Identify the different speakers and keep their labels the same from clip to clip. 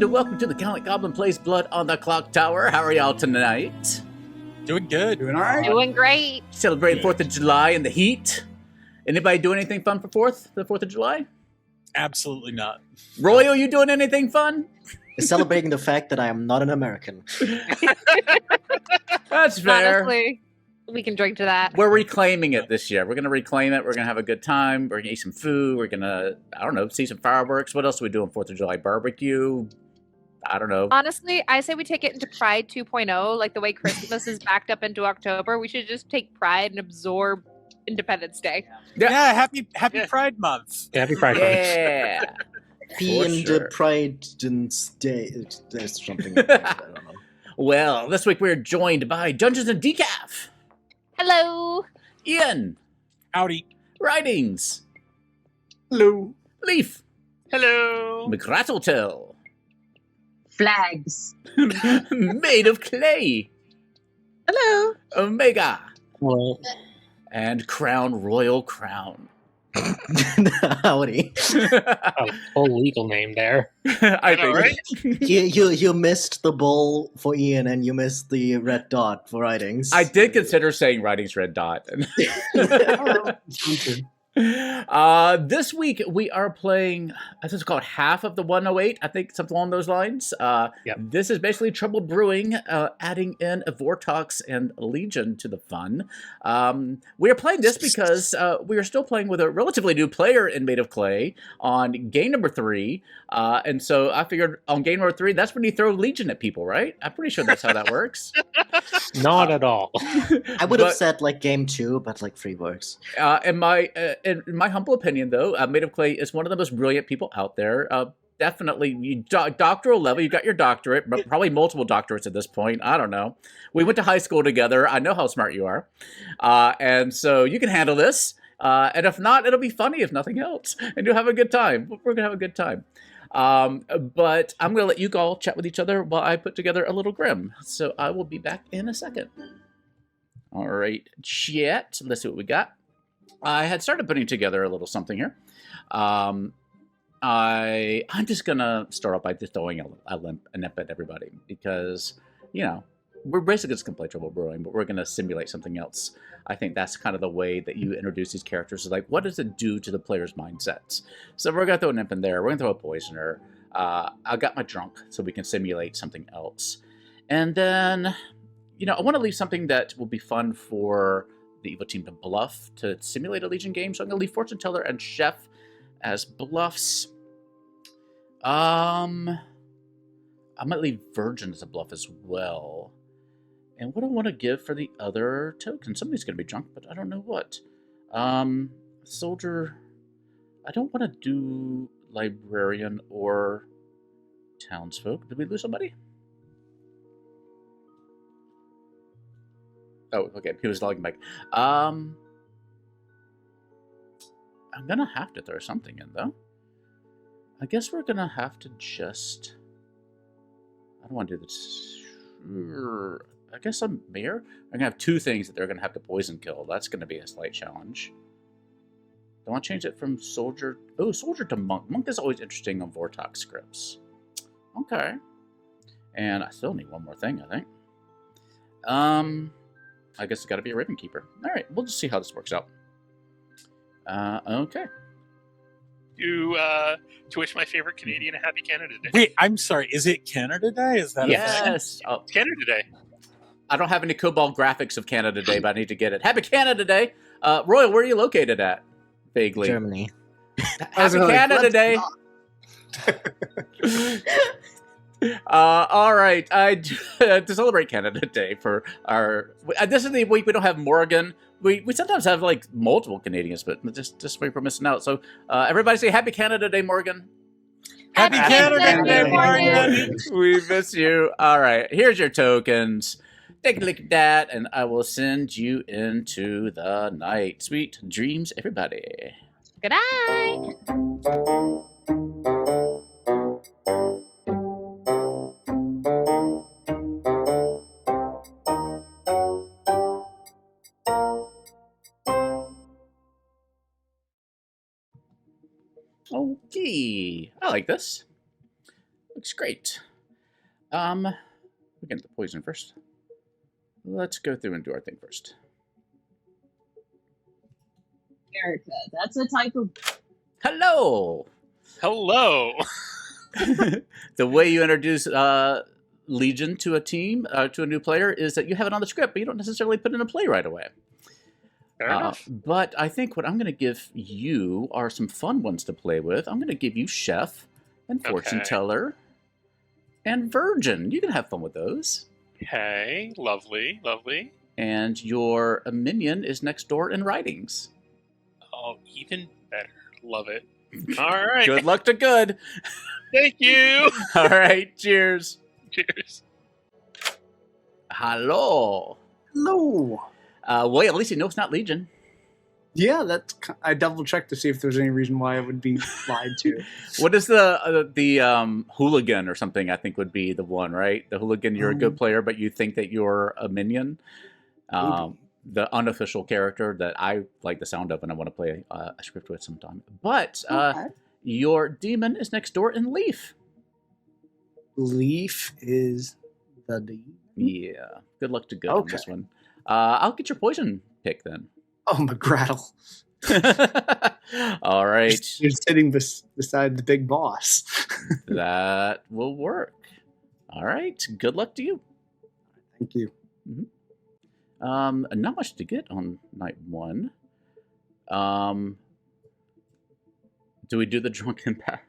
Speaker 1: and welcome to the Gallant Goblin Plays Blood on the Clocktower. How are y'all tonight?
Speaker 2: Doing good.
Speaker 3: Doing all right.
Speaker 4: Doing great.
Speaker 1: Celebrating 4th of July in the heat. Anybody doing anything fun for the 4th of July?
Speaker 2: Absolutely not.
Speaker 1: Royal, you doing anything fun?
Speaker 3: Celebrating the fact that I am not an American.
Speaker 1: That's fair.
Speaker 4: Honestly, we can drink to that.
Speaker 1: We're reclaiming it this year. We're going to reclaim it. We're going to have a good time. We're going to eat some food. We're going to, I don't know, see some fireworks. What else do we do on 4th of July? Barbecue? I don't know.
Speaker 4: Honestly, I say we take it into Pride 2.0, like the way Christmas is backed up into October. We should just take Pride and absorb Independence Day.
Speaker 2: Yeah, happy Pride Month.
Speaker 5: Happy Pride Month.
Speaker 1: Yeah.
Speaker 3: Be in
Speaker 1: sure.
Speaker 3: the Pride and Stay. There's something. I don't know.
Speaker 1: Well, this week we're joined by Dungeons and Decaf,
Speaker 4: Hello.
Speaker 1: Ian,
Speaker 2: Howdy.
Speaker 1: Writings,
Speaker 3: Hello.
Speaker 1: Leaf,
Speaker 2: Hello.
Speaker 1: McRattletell,
Speaker 6: Flags.
Speaker 1: Made of Clay,
Speaker 6: Hello.
Speaker 1: Omega,
Speaker 5: Well,
Speaker 1: and Crown Royal Crown.
Speaker 3: Howdy.
Speaker 5: a whole legal name there.
Speaker 1: I
Speaker 2: know,
Speaker 1: think.
Speaker 2: right?
Speaker 3: You missed the ball for Ian and you missed the red dot for writings.
Speaker 1: I did consider saying Writings Red Dot. This week we are playing, I think it's called half of the 108. I think something along those lines.
Speaker 5: Yep.
Speaker 1: This is basically Trouble Brewing, adding in a Vortox and Legion to the fun. We are playing this because we are still playing with a relatively new player in Made of Clay on game number 3. And so I figured on game number 3, that's when you throw Legion at people, right? I'm pretty sure that's how that works.
Speaker 5: Not at all.
Speaker 3: I would have
Speaker 1: But-
Speaker 3: said like game 2, but like 3 works.
Speaker 1: In my humble opinion, though, Made of Clay is one of the most brilliant people out there. Definitely, doctoral level, you got your doctorate, but probably multiple doctorates at this point. I don't know. We went to high school together. I know how smart you are. And so you can handle this. And if not, it'll be funny if nothing else. And you'll have a good time. We're going to have a good time. But I'm going to let you all chat with each other while I put together a little Grim. So I will be back in a second. All right, chat. Let's see what we got. I had started putting together a little something here. I'm just gonna start off by just throwing a imp at everybody because, you know, we're basically just gonna play Trouble Brewing, but we're gonna simulate something else. I think that's kind of the way that you introduce these characters. Is like, what does it do to the player's mindsets? So we're gonna throw an imp in there. We're gonna throw a poisoner. I got my drunk, so we can simulate something else. And then, you know, I want to leave something that will be fun for the evil team to bluff to simulate a Legion game. So I'm going to leave Fortune Teller and Chef as bluffs. I might leave Virgin as a bluff as well. And what do I want to give for the other token? Somebody's going to be drunk, but I don't know what. Soldier. I don't want to do Librarian or Townsfolk. Did we lose somebody? Oh, okay. He was logging back. I'm gonna have to throw something in, though. I guess we're gonna have to just... I don't want to do this. I guess I'm mayor. I'm gonna have 2 things that they're gonna have to poison kill. That's gonna be a slight challenge. I want to change it from soldier... Oh, soldier to monk. Monk is always interesting on Vortox scripts. Okay. And I still need one more thing, I think. I guess it's got to be a Raven Keeper. All right, we'll just see how this works out. Okay.
Speaker 7: To wish my favorite Canadian a happy Canada Day.
Speaker 2: Wait, I'm sorry. Is it Canada Day? Is that a thing?
Speaker 1: Yes. Oh,
Speaker 7: Canada Day.
Speaker 1: I don't have any Cobalt graphics of Canada Day, but I need to get it. Happy Canada Day. Royal, where are you located at? Vaguely.
Speaker 3: Germany.
Speaker 1: Happy Canada Day. All right. To celebrate Canada Day for our... this is the week we don't have Morgan. We sometimes have, like, multiple Canadians, but just we're missing out. So, everybody say Happy Canada Day, Morgan.
Speaker 2: Happy Canada Day, Morgan.
Speaker 1: We miss you. All right. Here's your tokens. Take a look at that, and I will send you into the night. Sweet dreams, everybody.
Speaker 4: Good night.
Speaker 1: Okay. I like this. Looks great. We get the poison first. Let's go through and do our thing first.
Speaker 6: Erica, that's a type of.
Speaker 1: Hello!
Speaker 7: Hello.
Speaker 1: The way you introduce Legion to a team, to a new player, is that you have it on the script, but you don't necessarily put it in a play right away.
Speaker 7: Fair enough.
Speaker 1: But I think what I'm going to give you are some fun ones to play with. I'm going to give you Chef and Fortune
Speaker 7: Okay.
Speaker 1: Teller and Virgin. You can have fun with those.
Speaker 7: Okay. Lovely. Lovely.
Speaker 1: And your minion is next door in Writings.
Speaker 7: Oh, even better. Love it. All right.
Speaker 1: Good luck to good.
Speaker 7: Thank you.
Speaker 1: All right, cheers.
Speaker 7: Cheers.
Speaker 1: Hello.
Speaker 8: No.
Speaker 1: Well, at least you know it's not Legion.
Speaker 8: Yeah, I double checked to see if there's any reason why I would be lied to.
Speaker 1: What is the hooligan or something? I think would be the one, right? The hooligan. You're a good player, but you think that you're a minion. The unofficial character that I like the sound of, and I want to play a script with sometime. But your demon is next door in Leaf.
Speaker 8: Leaf is the demon.
Speaker 1: Yeah. Good luck to good on this one. I'll get your poison pick then.
Speaker 8: Oh, McGrattle.
Speaker 1: All right.
Speaker 8: You're sitting beside the big boss.
Speaker 1: That will work. All right. Good luck to you.
Speaker 8: Thank you.
Speaker 1: Not much to get on night one. Do we do the drunken path?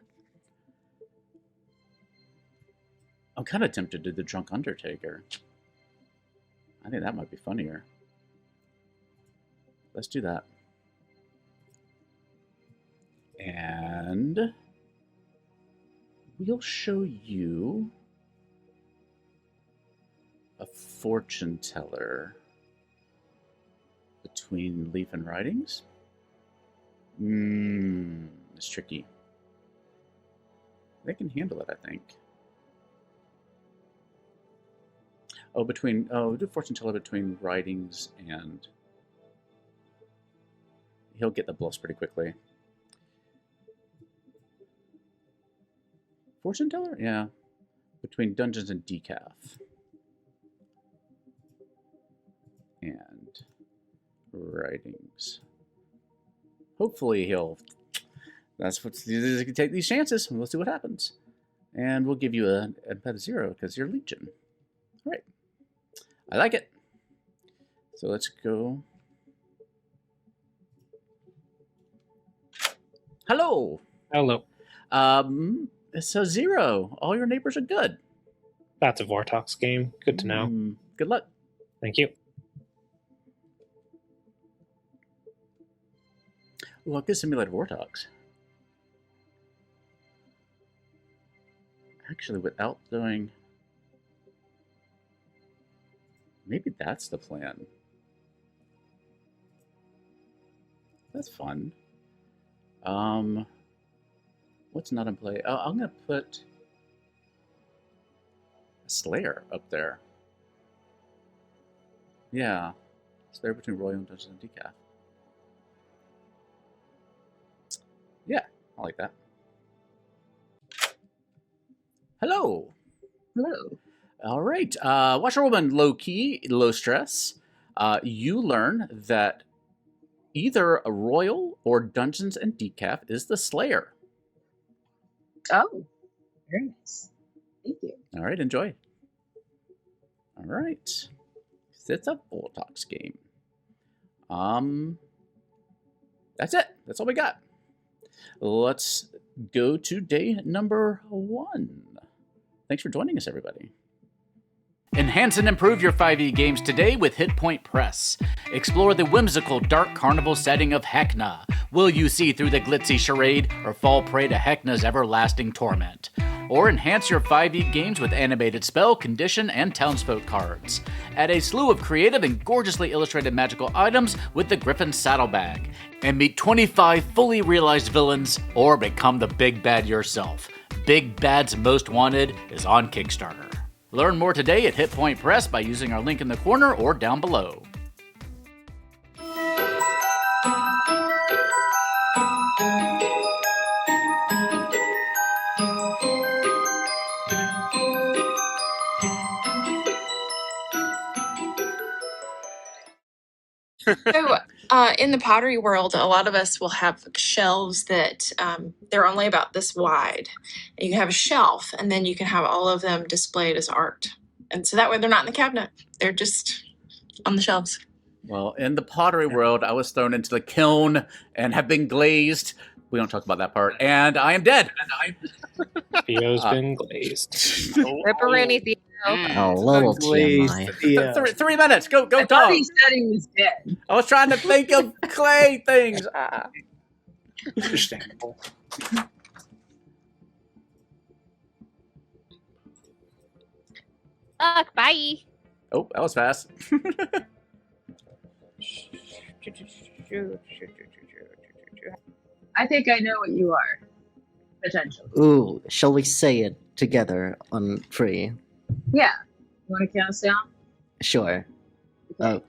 Speaker 1: I'm kind of tempted to do the drunk undertaker. I think that might be funnier. Let's do that. And we'll show you a fortune teller between Leaf and Writings. It's tricky. They can handle it, I think. Oh, we'll do fortune teller between Writings and... He'll get the bluffs pretty quickly. Fortune teller? Yeah. Between Dungeons and Decaf. And Writings. Hopefully he'll... That's what you can take these chances, and we'll see what happens. And we'll give you a bet 0 because you're Legion. All right. I like it. So let's go. Hello.
Speaker 5: Hello.
Speaker 1: It's a 0. All your neighbors are good.
Speaker 5: That's a Vortox game. Good to know.
Speaker 1: Good luck.
Speaker 5: Thank you.
Speaker 1: Well, I could simulate Vortox. Actually, without doing... Maybe that's the plan. That's fun. What's not in play? Oh, I'm going to put a Slayer up there. Yeah. Slayer between Royal and Dungeons and Decaf. Yeah, I like that. Hello.
Speaker 6: Hello.
Speaker 1: All right. Washerwoman, low key, low stress. You learn that either a Royal or Dungeons and Decaf is the Slayer.
Speaker 6: Oh, very nice. Thank you.
Speaker 1: All right, enjoy. All right. It's a Vortox game. That's it. That's all we got. Let's go to day number 1. Thanks for joining us, everybody. Enhance and improve your 5e games today with Hit Point Press. Explore the whimsical dark carnival setting of Heckna. Will you see through the glitzy charade or fall prey to Heckna's everlasting torment? Or enhance your 5e games with animated spell, condition, and townsfolk cards. Add a slew of creative and gorgeously illustrated magical items with the Griffon Saddlebag. And meet 25 fully realized villains or become the big bad yourself. Big Bad's Most Wanted is on Kickstarter. Learn more today at Hit Point Press by using our link in the corner or down below.
Speaker 9: So, in the pottery world, a lot of us will have shelves that they're only about this wide. And you have a shelf, and then you can have all of them displayed as art. And so that way they're not in the cabinet, they're just on the shelves.
Speaker 1: Well, in the pottery world, I was thrown into the kiln and have been glazed. We don't talk about that part. And I am dead.
Speaker 5: Theo's been glazed.
Speaker 4: Ripperoonie Theo.
Speaker 3: Oh, little TMI.
Speaker 8: Yeah.
Speaker 1: 3 minutes. Go
Speaker 6: I thought
Speaker 1: talk.
Speaker 6: he said he was dead.
Speaker 1: I was trying to think of clay things.
Speaker 8: Understandable.
Speaker 4: Fuck, bye.
Speaker 1: Oh, that was fast.
Speaker 6: I think I know what you are. Potentially.
Speaker 3: Ooh, shall we say it together on 3?
Speaker 6: Yeah. You want to count us down?
Speaker 3: Sure. Well,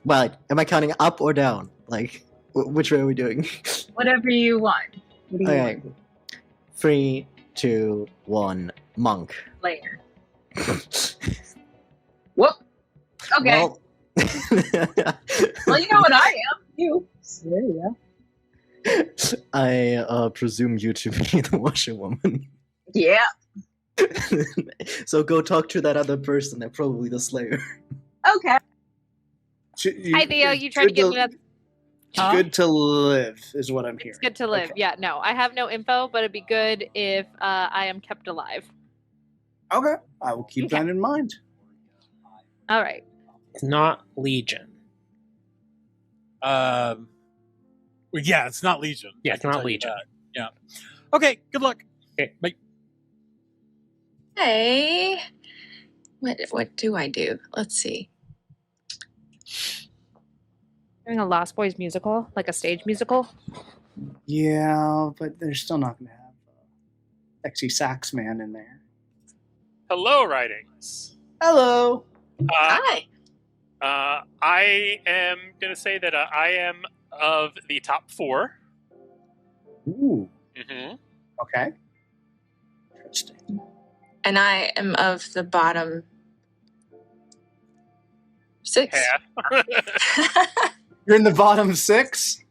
Speaker 3: am I counting up or down? Like, which way are we doing?
Speaker 6: Whatever you want. What do you
Speaker 3: Okay.
Speaker 6: want?
Speaker 3: 3, 2, 1, monk.
Speaker 6: Later. Whoop. Okay.
Speaker 3: Well,
Speaker 6: Well, you know what I am. You. So there you go.
Speaker 3: I presume you to be the washerwoman.
Speaker 6: Yeah.
Speaker 3: So go talk to that other person. They're probably the slayer.
Speaker 6: Okay.
Speaker 4: Hi, Theo. You tried to get me that.
Speaker 8: It's good to live, is what I'm hearing.
Speaker 4: It's good to live.
Speaker 8: Okay.
Speaker 4: Yeah, no, I have no info, but it'd be good if I am kept alive.
Speaker 8: Okay, I will keep that in mind.
Speaker 4: All right.
Speaker 5: It's not Legion.
Speaker 2: Well, yeah, it's not Legion.
Speaker 5: Yeah,
Speaker 2: I
Speaker 5: it's
Speaker 2: can
Speaker 5: not
Speaker 2: tell you
Speaker 5: Legion.
Speaker 2: that. Yeah. Okay, good luck.
Speaker 5: Okay,
Speaker 2: bye.
Speaker 9: Hey, what do I do? Let's see.
Speaker 4: Doing a Lost Boys musical, like a stage musical.
Speaker 8: Yeah, but they're still not going to have sexy sax man in there.
Speaker 7: Hello, writings.
Speaker 8: Hello.
Speaker 9: Hi.
Speaker 7: I am going to say that I am of the top 4.
Speaker 8: Ooh.
Speaker 7: Mm-hmm.
Speaker 8: Okay. Interesting.
Speaker 9: And I am of the bottom 6.
Speaker 7: Half.
Speaker 8: You're in the bottom 6?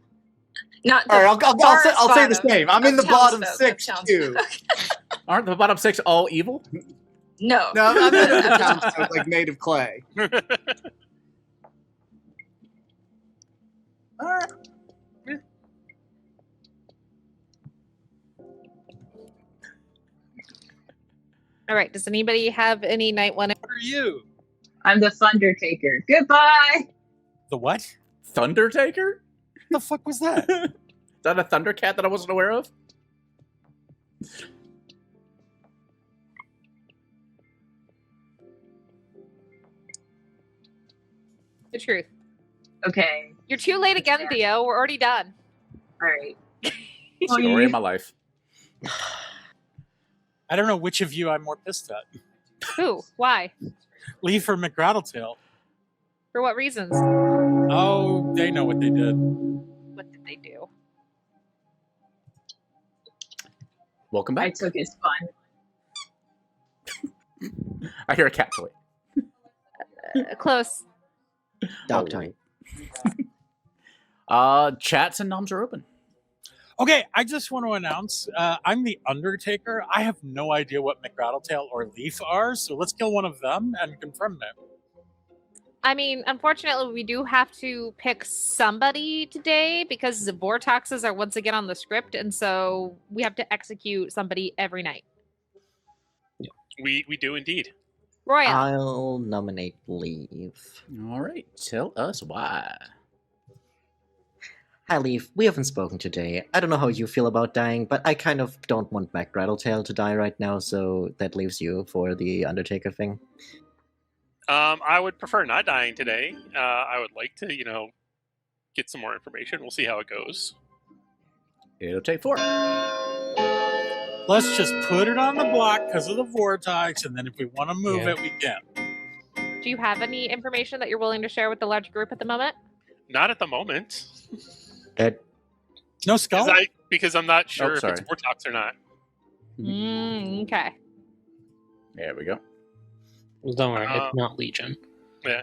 Speaker 9: Not the
Speaker 8: All right, I'll say the
Speaker 9: bottom
Speaker 8: same. I'm in the
Speaker 9: of
Speaker 8: bottom
Speaker 9: townsfolk, of
Speaker 8: 6
Speaker 9: townsfolk.
Speaker 8: too.
Speaker 1: Aren't the bottom 6 all evil?
Speaker 9: No.
Speaker 8: No, I'm in the townsfolk like made of clay. All right.
Speaker 4: All right. Does anybody have any night one?
Speaker 2: What are you?
Speaker 6: I'm the Thundertaker. Goodbye.
Speaker 2: The what?
Speaker 1: Thundertaker?
Speaker 2: The fuck was that?
Speaker 1: Is that a Thundercat that I wasn't aware of?
Speaker 4: The truth.
Speaker 6: Okay.
Speaker 4: You're too late again, Theo. We're already done.
Speaker 6: All right.
Speaker 1: Story of my life.
Speaker 2: I don't know which of you I'm more pissed at.
Speaker 4: Who? Why?
Speaker 2: Leaf or McGraddletail?
Speaker 4: For what reasons?
Speaker 2: Oh, they know what they did.
Speaker 4: What did they do?
Speaker 1: Welcome
Speaker 6: I
Speaker 1: back.
Speaker 6: took his fun.
Speaker 1: I hear a cat toy.
Speaker 4: Close.
Speaker 3: Dog time.
Speaker 1: Chats and noms are open.
Speaker 2: Okay, I just want to announce I'm the Undertaker. I have no idea what McGraddletail or Leaf are, so let's kill one of them and confirm that.
Speaker 4: I mean, unfortunately, we do have to pick somebody today because the Vortoxes are once again on the script, and so we have to execute somebody every night.
Speaker 7: We do indeed.
Speaker 4: Roya.
Speaker 3: I'll nominate Leaf.
Speaker 1: All right. Tell us why.
Speaker 3: Hi, Leaf. We haven't spoken today. I don't know how you feel about dying, but I kind of don't want McGraddletail to die right now, so that leaves you for the Undertaker thing.
Speaker 7: I would prefer not dying today. I would like to, get some more information. We'll see how it goes.
Speaker 1: It'll take 4.
Speaker 2: Let's just put it on the block because of the Vortox, and then if we want to move it, we can.
Speaker 4: Do you have any information that you're willing to share with the large group at the moment?
Speaker 7: Not at the moment.
Speaker 2: No skull?
Speaker 7: Because I'm not sure if
Speaker 1: sorry.
Speaker 7: it's Vortox or not.
Speaker 4: Okay.
Speaker 1: There we go.
Speaker 5: Well, don't worry, it's not Legion.
Speaker 7: Yeah.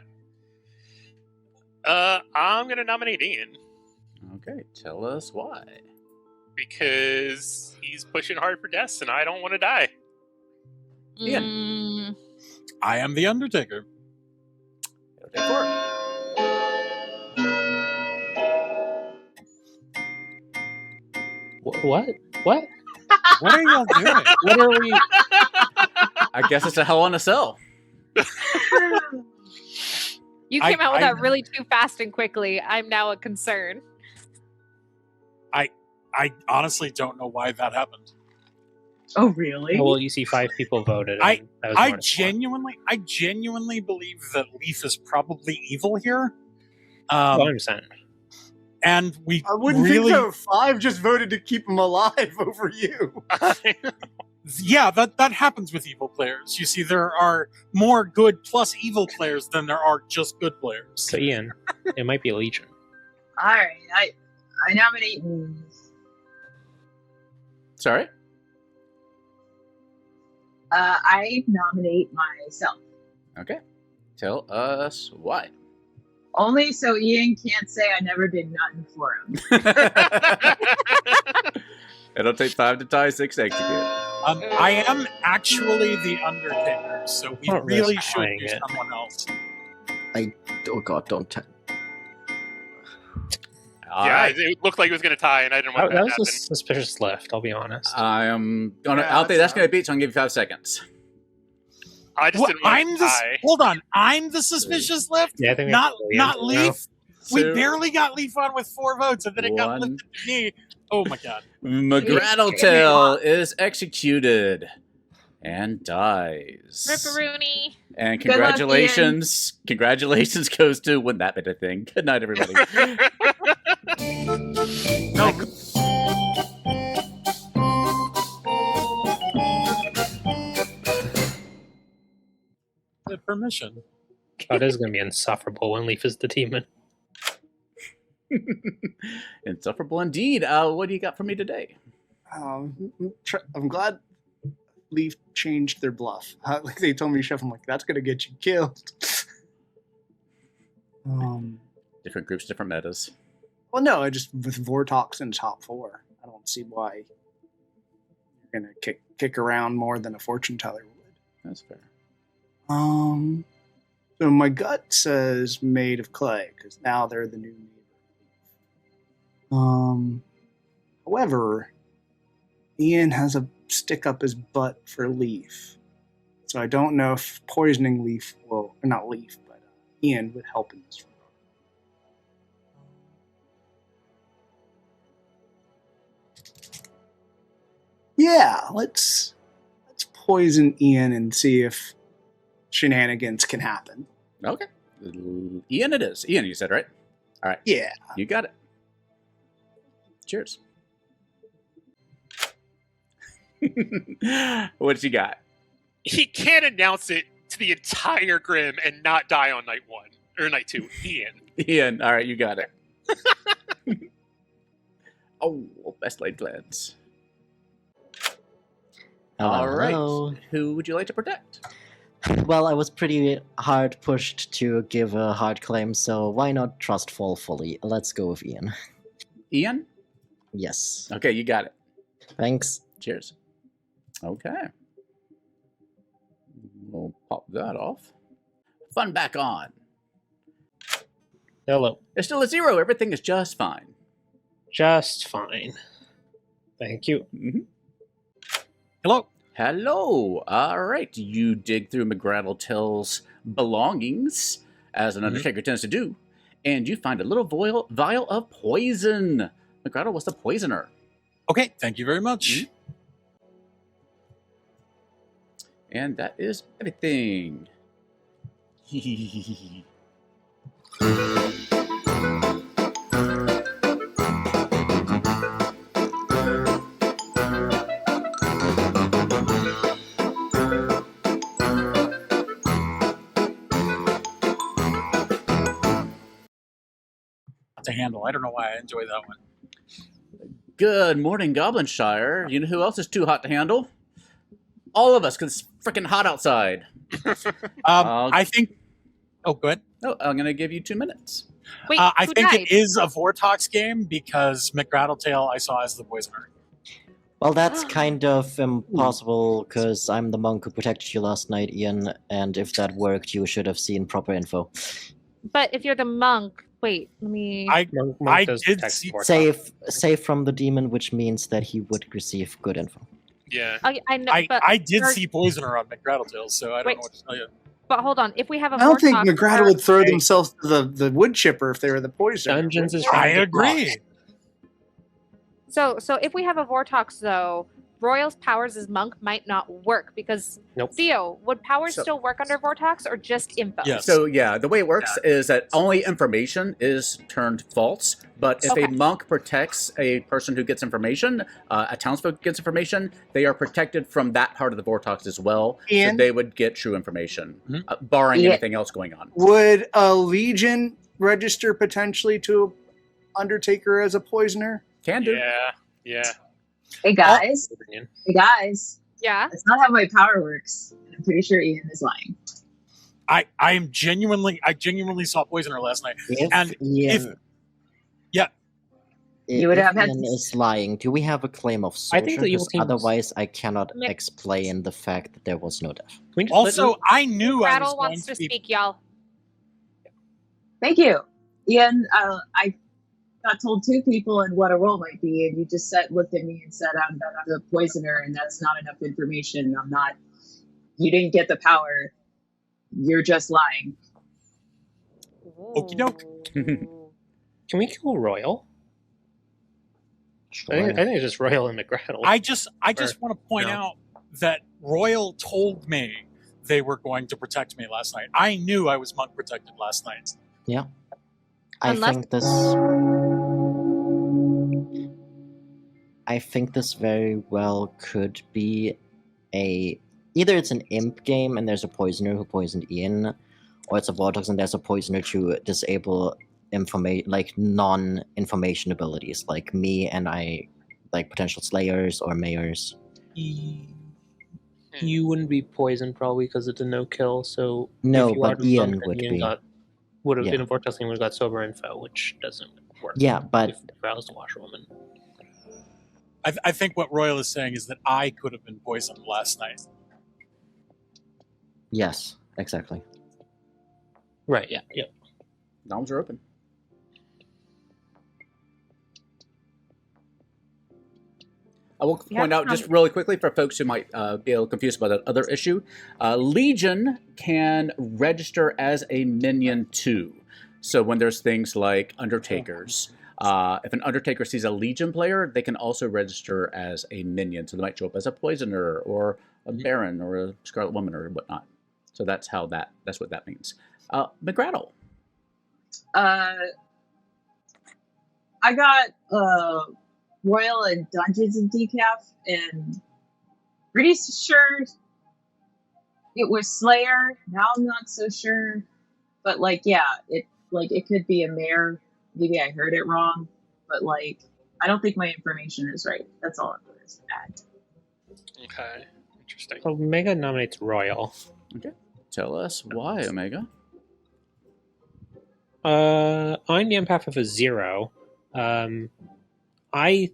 Speaker 7: I'm gonna nominate Ian
Speaker 1: Okay, tell us why.
Speaker 7: because he's pushing hard for deaths, and I don't want to die.
Speaker 1: Ian.
Speaker 2: I am the Undertaker.
Speaker 1: Take four.
Speaker 5: What? What?
Speaker 2: What are y'all doing?
Speaker 5: What are we?
Speaker 1: I guess it's a Hell in a Cell.
Speaker 4: You came out with
Speaker 2: I-
Speaker 4: that really too fast and quickly. I'm now a concern.
Speaker 2: I honestly don't know why that happened.
Speaker 6: Oh, really?
Speaker 5: Well, you see, 5 people voted.
Speaker 2: I-
Speaker 5: and that was
Speaker 2: I
Speaker 5: more than one.
Speaker 2: genuinely believe that Leaf is probably evil here.
Speaker 5: That's what I'm saying.
Speaker 2: And we
Speaker 8: I wouldn't
Speaker 2: really,
Speaker 8: think so. 5 just voted to keep him alive over you.
Speaker 2: yeah, that happens with evil players. You see, there are more good plus evil players than there are just good players.
Speaker 5: So, Ian, it might be a Legion.
Speaker 6: All right, I nominate.
Speaker 1: Sorry?
Speaker 6: I nominate myself.
Speaker 1: Okay. Tell us why.
Speaker 6: Only so Ian can't say I never did nothing for him.
Speaker 1: It'll take 5 to tie, 6 to execute.
Speaker 2: I am actually the Undertaker, so we
Speaker 5: Don't
Speaker 2: really
Speaker 5: risk
Speaker 2: should
Speaker 5: trying
Speaker 2: do
Speaker 5: it.
Speaker 2: someone else.
Speaker 3: Oh god, don't tell.
Speaker 1: All
Speaker 7: yeah,
Speaker 1: right.
Speaker 7: it looked like it was going to tie, and I didn't want
Speaker 5: That
Speaker 7: that
Speaker 5: was
Speaker 7: to
Speaker 5: a
Speaker 7: happen.
Speaker 5: suspicious left, I'll be honest.
Speaker 1: I am gonna.
Speaker 8: Yeah,
Speaker 1: I'll think that's
Speaker 8: that's
Speaker 1: gonna beat. So I'm gonna give you 5 seconds.
Speaker 7: I just
Speaker 2: What,
Speaker 7: didn't want
Speaker 2: I'm
Speaker 7: to
Speaker 2: the
Speaker 7: tie.
Speaker 2: hold on. I'm the suspicious left,
Speaker 5: Yeah, I think
Speaker 2: not
Speaker 5: that's
Speaker 2: not
Speaker 5: Ian now.
Speaker 2: Leaf. We
Speaker 1: Two,
Speaker 2: barely got Leaf on with 4 votes, and then it got
Speaker 1: one.
Speaker 2: lifted to me. Oh my god!
Speaker 1: McGraddletail is executed and dies.
Speaker 4: Ripperoonie.
Speaker 1: And
Speaker 6: Good luck,
Speaker 1: congratulations goes to Wouldn't That Be a Thing. Good night, everybody.
Speaker 2: No, permission.
Speaker 5: God, it is going to be insufferable when Leaf is the demon.
Speaker 1: Insufferable indeed. What do you got for me today?
Speaker 8: I'm glad Leaf changed their bluff. Like they told me, Chef, I'm like, that's gonna get you killed.
Speaker 1: Different groups, different metas.
Speaker 8: Well, no, I just with Vortox in top 4, I don't see why you're gonna kick around more than a fortune teller would.
Speaker 1: That's fair.
Speaker 8: So my gut says made of clay because now they're the new neighbor. However, Ian has a stick up his butt for Leaf, so I don't know if poisoning Leaf will, or not Leaf, but Ian would help in this regard. Yeah, let's poison Ian and see if shenanigans can happen.
Speaker 1: Okay. Ian it is. Ian, you said, right? All right.
Speaker 8: Yeah.
Speaker 1: You got it. Cheers. What you got?
Speaker 7: He can't announce it to the entire Grim and not die on night 1 or night 2. Ian.
Speaker 1: Ian, all right, you got it. Oh, best laid plans. All right.
Speaker 3: Hello.
Speaker 1: Who would you like to protect?
Speaker 3: Well, I was pretty hard pushed to give a hard claim, so why not trust fall fully? Let's go with Ian.
Speaker 1: Ian?
Speaker 3: Yes.
Speaker 1: Okay, you got it.
Speaker 3: Thanks.
Speaker 1: Cheers. Okay. We'll pop that off. Fun back on.
Speaker 5: Hello.
Speaker 1: It's still a 0. Everything is just fine.
Speaker 5: Just fine. Thank you.
Speaker 1: Mm-hmm.
Speaker 2: Hello.
Speaker 1: Hello. All right. You dig through McGraddletail's belongings, as an Undertaker tends to do, and you find a little vial of poison. McGraddle was the poisoner.
Speaker 2: Okay, thank you very much.
Speaker 1: And that is everything.
Speaker 2: To handle. I don't know why I enjoy that one.
Speaker 1: Good morning, Goblinshire. You know who else is too hot to handle? All of us, because it's freaking hot outside.
Speaker 2: I think. Oh, good.
Speaker 1: No, I'm going to give you 2 minutes.
Speaker 4: Wait,
Speaker 2: I
Speaker 4: who
Speaker 2: think
Speaker 4: died?
Speaker 2: it is a Vortox game because McGrattletail I saw as the poisoner.
Speaker 3: Well, that's kind of impossible because I'm the monk who protected you last night, Ian. And if that worked, you should have seen proper info.
Speaker 4: But if you're the monk, wait, let me.
Speaker 5: Monk
Speaker 2: I
Speaker 5: does
Speaker 2: did
Speaker 5: protect
Speaker 2: see-
Speaker 5: Vortox.
Speaker 3: Save from the demon, which means that he would receive good info.
Speaker 7: Yeah.
Speaker 4: I know,
Speaker 2: I,
Speaker 4: but
Speaker 2: I did
Speaker 4: you're-
Speaker 2: see poisoner on McGrattletail, so I don't
Speaker 4: Wait.
Speaker 2: know what to tell you.
Speaker 4: But hold on, if we have a
Speaker 8: I don't think
Speaker 4: Vortox
Speaker 8: McGrattle
Speaker 4: where-
Speaker 8: would throw themselves to the wood chipper if they were the poisoner.
Speaker 5: Dungeons is
Speaker 2: I
Speaker 5: trying to
Speaker 2: agree.
Speaker 4: So if we have a Vortox though, Royal's powers as monk might not work because
Speaker 5: Nope.
Speaker 4: Theo, would powers
Speaker 1: So-
Speaker 4: still work under Vortox or just info?
Speaker 2: Yes.
Speaker 1: So yeah, the way it works is that only information is turned false. But if
Speaker 4: Okay.
Speaker 1: a monk protects a person who gets information, a townsfolk gets information, they are protected from that part of the Vortox as well. So
Speaker 8: And-
Speaker 1: they would get true information,
Speaker 2: Mhm.
Speaker 1: barring
Speaker 6: Yeah.
Speaker 1: anything else going on.
Speaker 8: Would a legion register potentially to Undertaker as a poisoner?
Speaker 1: Can do.
Speaker 7: Yeah.
Speaker 6: Hey guys,
Speaker 5: opinion.
Speaker 6: hey guys,
Speaker 4: Yeah.
Speaker 6: that's not how my power works. I'm pretty sure Ian is lying.
Speaker 2: I genuinely saw poisoner last night.
Speaker 3: If
Speaker 2: And
Speaker 3: Ian,
Speaker 2: yeah.
Speaker 6: You would
Speaker 3: if
Speaker 6: have had
Speaker 3: Ian
Speaker 6: to-
Speaker 3: is lying, do we have a claim of
Speaker 5: I think
Speaker 3: soldier?
Speaker 5: the evil
Speaker 3: 'Cause
Speaker 5: team-
Speaker 3: otherwise, I cannot
Speaker 4: Mixed.
Speaker 3: explain the fact that there was no death.
Speaker 5: Can we just
Speaker 2: Also, I knew I was
Speaker 4: Rattle
Speaker 2: going
Speaker 4: wants
Speaker 2: to
Speaker 4: to
Speaker 2: be.
Speaker 4: speak, y'all.
Speaker 6: Thank you, Ian. I got told two people and what a roll might be, and you just looked at me and said I'm the poisoner, and that's not enough information. I'm not. You didn't get the power. You're just lying.
Speaker 2: Okie doke.
Speaker 5: Can we kill Royal? I think it's just Royal and McGrattle.
Speaker 2: I just want to point
Speaker 5: no.
Speaker 2: out that Royal told me they were going to protect me last night. I knew I was monk protected last night.
Speaker 3: I think this very well could be either it's an imp game and there's a poisoner who poisoned Ian, or it's a Vortox and there's a poisoner to disable non-information abilities, like me and I, like potential slayers or mayors.
Speaker 5: You wouldn't be poisoned probably because it's a no kill. So
Speaker 3: No,
Speaker 5: if you
Speaker 3: but
Speaker 5: are the
Speaker 3: Ian
Speaker 5: monk, then
Speaker 3: would
Speaker 5: Ian
Speaker 3: be.
Speaker 5: would have
Speaker 3: Yeah.
Speaker 5: been a Vortex and would have got sober info, which doesn't work.
Speaker 3: Yeah, but
Speaker 5: if I was the washerwoman.
Speaker 2: I think what Royal is saying is that I could have been poisoned last night.
Speaker 3: yes, exactly.
Speaker 5: Right. Yeah. Yeah.
Speaker 1: Noms are open. I will
Speaker 4: Yeah,
Speaker 1: point out just really quickly for folks who might be a little confused about that other issue. Legion can register as a minion too. So when there's things like Undertakers, if an Undertaker sees a Legion player, they can also register as a minion. So they might show up as a Poisoner or a Baron or a Scarlet Woman or whatnot. So that's what that means. McGrattle.
Speaker 6: I got Royal and Dungeons and Decaf, and pretty sure it was Slayer. Now I'm not so sure, but it could be a mare. Maybe I heard it wrong, but I don't think my information is right. That's all I'm going to add.
Speaker 7: Okay. Interesting.
Speaker 5: So Omega nominates Royal.
Speaker 1: Tell us why, Omega.
Speaker 5: I'm the empath of a 0. I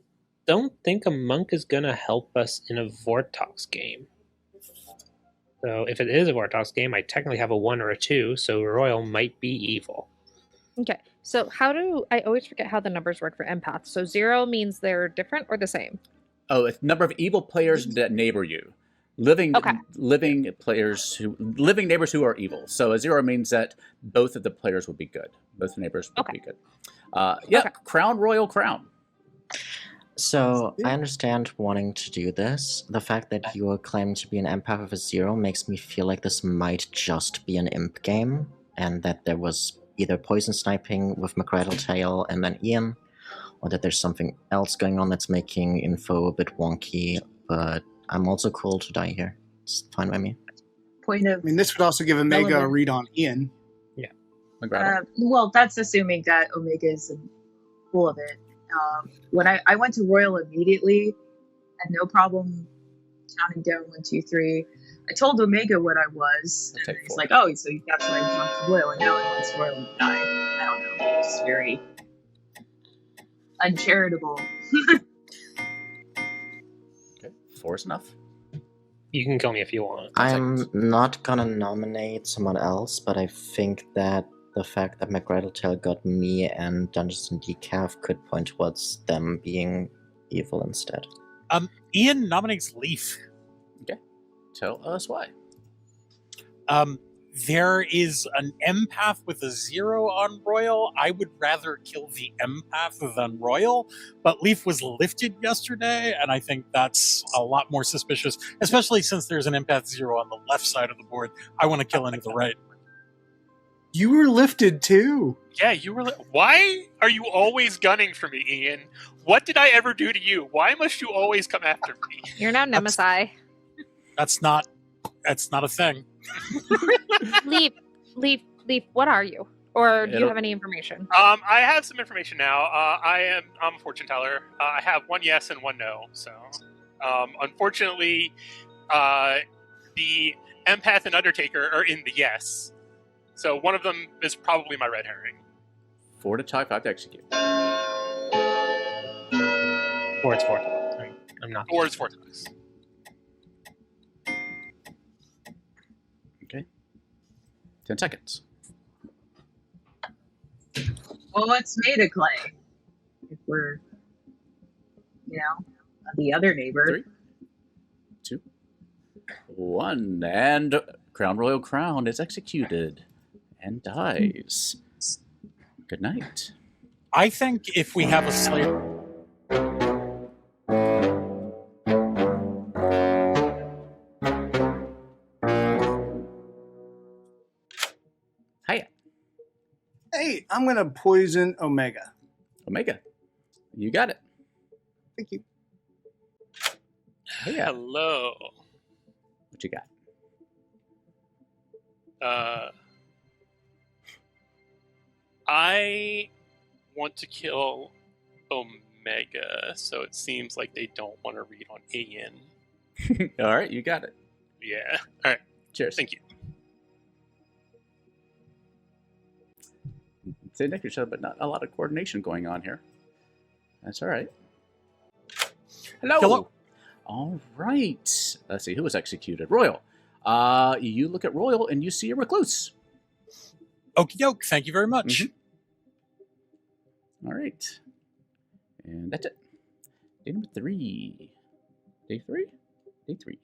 Speaker 5: don't think a monk is gonna help us in a Vortox game. So if it is a Vortox game, I technically have a 1 or a 2, so Royal might be evil.
Speaker 4: Okay, so I always forget how the numbers work for empaths. So 0 means they're different or the same?
Speaker 1: Oh, it's number of evil players that neighbor you. Living neighbors who are evil. So a 0 means that both of the players would be good. Both neighbors would be good. Crown Royal Crown.
Speaker 3: So I understand wanting to do this. The fact that you are claiming to be an empath of a 0 makes me feel like this might just be an imp game, and that there was either poison sniping with McGrattletail and then Ian, or that there's something else going on that's making info a bit wonky, but I'm also cool to die here. It's fine by me.
Speaker 6: Point of
Speaker 8: This would also give Omega a
Speaker 6: relevant-
Speaker 8: read on Ian.
Speaker 1: McGrattle.
Speaker 6: well, that's assuming that Omega's full of it. When I went to Royal immediately, had no problem counting down 1, 2, 3. I told Omega what I was, and
Speaker 1: take
Speaker 6: he's
Speaker 1: 4.
Speaker 6: like, "Oh, so that's why he talked to Royal, and now he wants Royal to die." I don't know. It's just very uncharitable.
Speaker 1: Okay, 4 is enough.
Speaker 5: You can kill me if you want.
Speaker 3: I'm not gonna nominate someone else, but I think that the fact that McGraddletail got me and Dungeons and Decaf could point towards them being evil instead.
Speaker 2: Ian nominates Leaf.
Speaker 1: Tell us why.
Speaker 2: There is an empath with a 0 on Royal. I would rather kill the empath than Royal, but Leaf was lifted yesterday, and I think that's a lot more suspicious, especially since there's an empath 0 on the left side of the board. I want to kill him to the right.
Speaker 8: You were lifted too.
Speaker 7: Yeah, you were. Why are you always gunning for me, Ian? What did I ever do to you? Why must you always come after me?
Speaker 4: You're now Nemesis.
Speaker 2: That's not a thing.
Speaker 4: Leaf, what are you? Or do you
Speaker 1: It'll-
Speaker 4: have any information?
Speaker 7: I have some information now. I'm a fortune teller. I have 1 yes and 1 no. So, unfortunately, the empath and Undertaker are in the yes. So one of them is probably my red herring.
Speaker 1: 4 to tie, 5 to execute.
Speaker 5: Or it's Vortox. I'm not.
Speaker 7: Or it's Vortox.
Speaker 1: Okay. 10 seconds.
Speaker 6: Well, it's made of clay. If we're, the other neighbor.
Speaker 1: 3, 2, 1, and Crown Royal Crown is executed and dies. Good night.
Speaker 2: I think if we have a slave...
Speaker 1: Hiya.
Speaker 8: Hey, I'm gonna poison Omega.
Speaker 1: Omega. You got it.
Speaker 8: Thank you.
Speaker 1: Hiya.
Speaker 7: Hello.
Speaker 1: What you got?
Speaker 7: I want to kill Omega, so it seems like they don't want to read on Ian.
Speaker 1: All right, you got it.
Speaker 7: Yeah. All right.
Speaker 1: Cheers.
Speaker 7: Thank you.
Speaker 1: Sit next to each other, but not a lot of coordination going on here. That's all right. Hello.
Speaker 2: Hello.
Speaker 1: All right. Let's see who was executed. Royal. You look at Royal and you see a recluse.
Speaker 2: Okie doke. Thank you very much.
Speaker 1: All right. And that's it. Day number 3. Day 3? Day 3.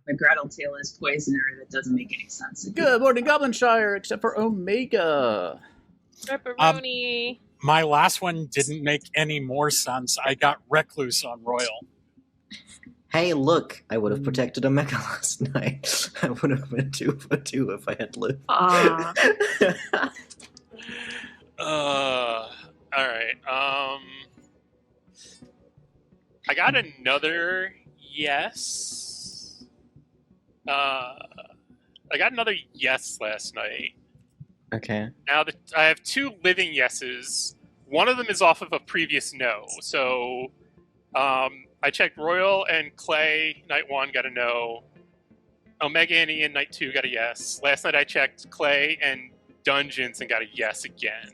Speaker 6: McGraddletail is poisoner. That doesn't make any sense.
Speaker 1: Good morning, Goblinshire, except for Omega.
Speaker 4: Pepperoni.
Speaker 2: My last one didn't make any more sense. I got Recluse on Royal.
Speaker 3: Hey, look! I would have protected Omega last night. I would have been 2 for 2 if I had lived.
Speaker 4: Ah.
Speaker 7: All right. I got another yes. I got another yes last night.
Speaker 3: Okay.
Speaker 7: Now that I have 2 living yeses, one of them is off of a previous no. So, I checked Royal and Clay, night 1, got a no. Omega and Ian, night 2, got a yes. Last night I checked Clay and Dungeons and got a yes again.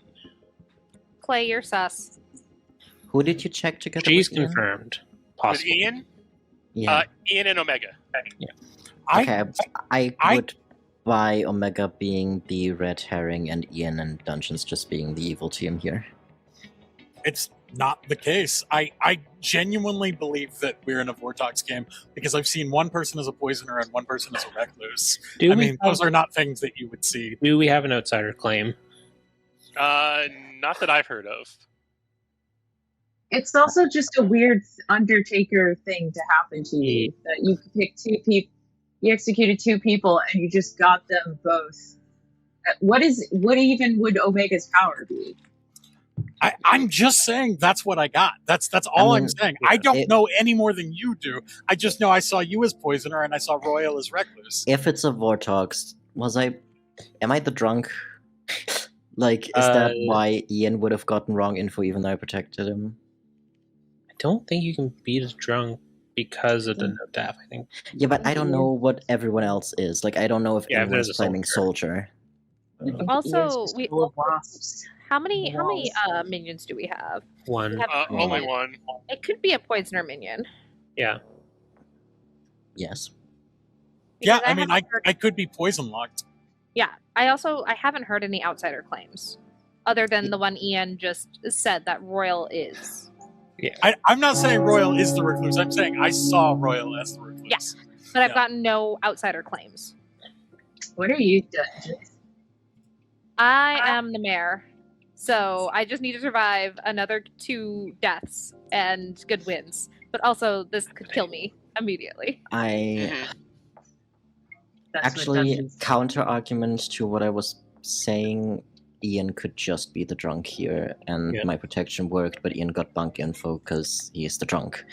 Speaker 4: Clay, you're sus.
Speaker 3: Who did you check together?
Speaker 5: She's
Speaker 3: with Ian?
Speaker 5: confirmed.
Speaker 7: With
Speaker 5: Possible.
Speaker 7: Ian?
Speaker 3: Yeah.
Speaker 7: Ian and Omega.
Speaker 3: Okay, I would buy Omega being the red herring and Ian and Dungeons just being the evil team here.
Speaker 2: It's not the case. I genuinely believe that we're in a Vortox game because I've seen one person as a poisoner and one person as a recluse. Those are not things that you would see.
Speaker 5: Do we have an outsider claim?
Speaker 7: Not that I've heard of.
Speaker 6: It's also just a weird Undertaker thing to happen to you. That you pick 2 people, you executed 2 people, and you just got them both. What even would Omega's power be?
Speaker 2: I'm just saying that's what I got. That's all
Speaker 3: I
Speaker 2: I'm
Speaker 3: mean,
Speaker 2: saying. I don't
Speaker 3: it-
Speaker 2: know any more than you do. I just know I saw you as poisoner and I saw Royal as recluse.
Speaker 3: If it's a Vortox, am I the drunk? Like, is that why Ian would have gotten wrong info even though I protected him?
Speaker 5: I don't think you can beat a drunk because of the no death, I think.
Speaker 3: Yeah, but I don't know what everyone else is. Like, I don't know if
Speaker 5: Yeah, if
Speaker 3: anyone's
Speaker 5: there's a
Speaker 3: claiming soldier.
Speaker 4: Also, we
Speaker 6: full of wasps.
Speaker 4: how many minions do we have?
Speaker 5: One.
Speaker 4: We have
Speaker 7: Only one.
Speaker 4: It could be a poisoner minion.
Speaker 5: Yeah.
Speaker 3: Yes.
Speaker 2: Yeah,
Speaker 4: Because
Speaker 2: I mean,
Speaker 4: haven't heard-
Speaker 2: I could be poison locked.
Speaker 4: Yeah, I haven't heard any outsider claims, other than the one Ian just said that Royal is.
Speaker 2: I'm not saying Royal is the recluse. I'm saying I saw Royal as the recluse.
Speaker 4: Yeah. But I've gotten no outsider claims.
Speaker 6: What are you doing?
Speaker 4: I am the mayor, so I just need to survive another 2 deaths and good wins. But also, this could kill me immediately.
Speaker 3: I
Speaker 7: Mhm.
Speaker 6: That's what
Speaker 3: actually
Speaker 6: dungeons-
Speaker 3: counter argument to what I was saying. Ian could just be the drunk here, and
Speaker 5: Yeah.
Speaker 3: my protection worked, but Ian got bunk info because he is the drunk.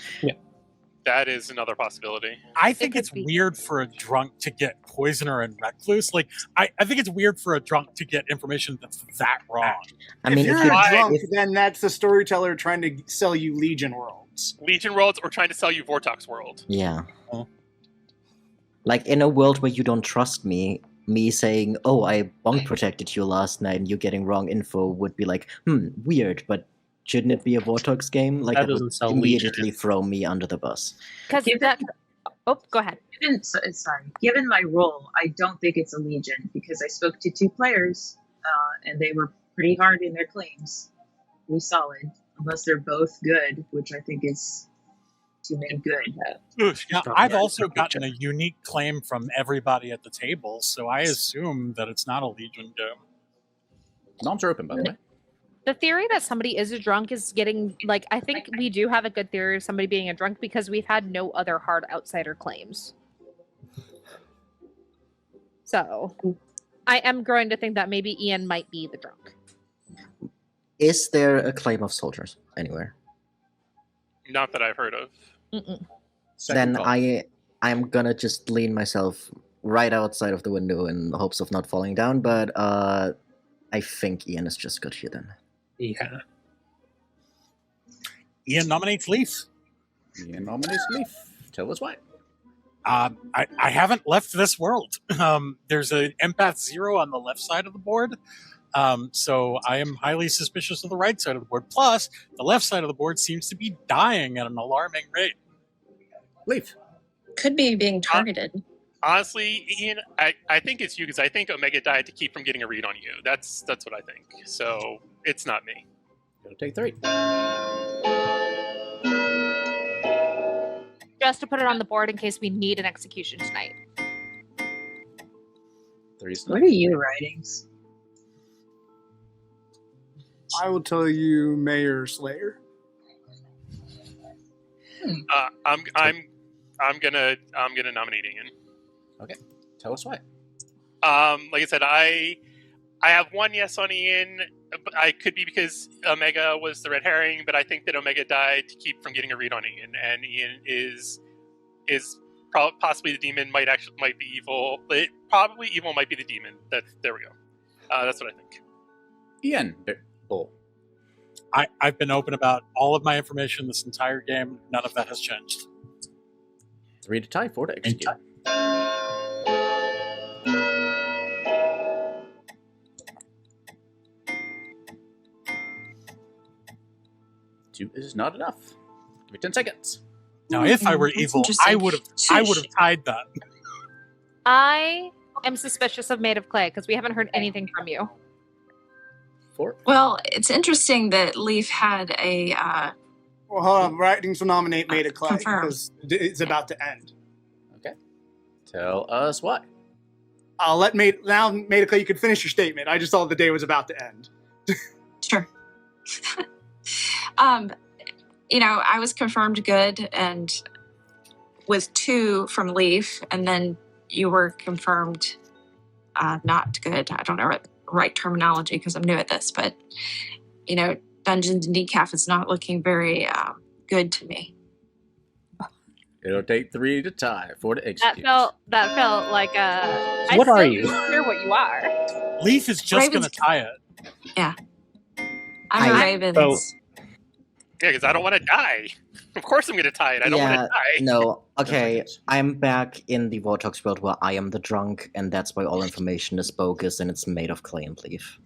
Speaker 7: That is another possibility.
Speaker 2: I think
Speaker 4: could
Speaker 2: it's
Speaker 4: be.
Speaker 2: weird for a drunk to get poisoner and recluse. Like, I think it's weird for a drunk to get information that's that wrong.
Speaker 3: I mean,
Speaker 8: if you're
Speaker 3: if you,
Speaker 8: a drunk,
Speaker 3: if-
Speaker 8: then that's the storyteller trying to sell you Legion worlds.
Speaker 7: Legion Worlds or trying to sell you Vortox World.
Speaker 3: yeah.
Speaker 2: Oh.
Speaker 3: Like, in a world where you don't trust me saying, oh, I bunk protected you last night and you getting wrong info would be like, weird, but shouldn't it be a Vortox game? Like,
Speaker 5: That
Speaker 3: would
Speaker 5: doesn't sell
Speaker 3: immediately
Speaker 5: Legion.
Speaker 3: throw me under the bus.
Speaker 4: Because
Speaker 6: Given-
Speaker 4: that. Oh, go ahead.
Speaker 6: Given my role, I don't think it's a Legion because I spoke to 2 players and they were pretty hard in their claims. Pretty solid. Unless they're both good, which I think is too many good.
Speaker 2: Now,
Speaker 5: Not
Speaker 2: I've
Speaker 5: right.
Speaker 2: also gotten a unique claim from everybody at the table, so I assume that it's not a Legion game.
Speaker 1: Noms are open, by the way.
Speaker 4: The theory that somebody is a drunk is getting like I think we do have a good theory of somebody being a drunk because we've had no other hard outsider claims. So I am growing to think that maybe Ian might be the drunk.
Speaker 3: Is there a claim of soldiers anywhere?
Speaker 7: Not that I've heard of.
Speaker 4: Mm-mm.
Speaker 1: Second
Speaker 3: Then
Speaker 1: call.
Speaker 3: I'm gonna just lean myself right outside of the window in the hopes of not falling down, but I think Ian is just good here then.
Speaker 5: Yeah.
Speaker 2: Ian nominates Leaf.
Speaker 1: Ian nominates Leaf. Tell us why.
Speaker 2: I haven't left this world. There's an empath 0 on the left side of the board. So I am highly suspicious of the right side of the board. Plus, the left side of the board seems to be dying at an alarming rate.
Speaker 1: Leaf.
Speaker 9: Could be being targeted.
Speaker 7: Honestly, Ian, I think it's you because I think Omega died to keep from getting a read on you. That's what I think. So it's not me.
Speaker 1: Go take 3.
Speaker 4: Just to put it on the board in case we need an execution tonight.
Speaker 1: 3's
Speaker 6: What are you writing?
Speaker 8: I will tell you, Mayor Slayer.
Speaker 7: I'm gonna nominate Ian.
Speaker 1: Tell us why.
Speaker 7: Like I said, I have one yes on Ian. But I could be because Omega was the red herring, but I think that Omega died to keep from getting a read on Ian, and Ian is possibly the demon. Might be evil. Probably evil might be the demon. There we go. That's what I think.
Speaker 1: Ian. Bull.
Speaker 2: I've been open about all of my information this entire game. None of that has changed.
Speaker 1: 3 to tie, 4 to execute. 2 is not enough. Give me 10 seconds.
Speaker 2: Now, if I were
Speaker 9: That's
Speaker 2: evil,
Speaker 9: interesting.
Speaker 2: I would have tied that.
Speaker 4: I am suspicious of Made of Clay because we haven't heard anything from you.
Speaker 1: 4.
Speaker 9: Well, it's interesting that Leaf had a
Speaker 8: Well, hold on. Writings will nominate Made of Clay
Speaker 9: Confirm.
Speaker 8: because it's about to end.
Speaker 1: Okay. Tell us why.
Speaker 8: I'll let Made of Clay. You can finish your statement. I just thought the day was about to end.
Speaker 9: sure. I was confirmed good and with 2 from Leaf, and then you were confirmed not good. I don't know the right terminology because I'm new at this, but Dungeons and Decaf is not looking very good to me.
Speaker 1: It'll take 3 to tie, 4 to execute.
Speaker 4: That felt like a.
Speaker 5: What are
Speaker 4: I'm
Speaker 5: you?
Speaker 4: still sure what you are.
Speaker 2: Leaf is just
Speaker 9: Raven's-
Speaker 2: going to tie it.
Speaker 9: Yeah. I'm a
Speaker 3: I-
Speaker 9: Ravens.
Speaker 5: Oh.
Speaker 7: Yeah, because I don't want to die. Of course I'm going to tie it. I don't want
Speaker 3: Yeah,
Speaker 7: to die.
Speaker 3: No, okay.
Speaker 1: That's
Speaker 3: I'm back in the Vortox world where I am the drunk, and that's why all information is bogus and it's made of clay and leaf.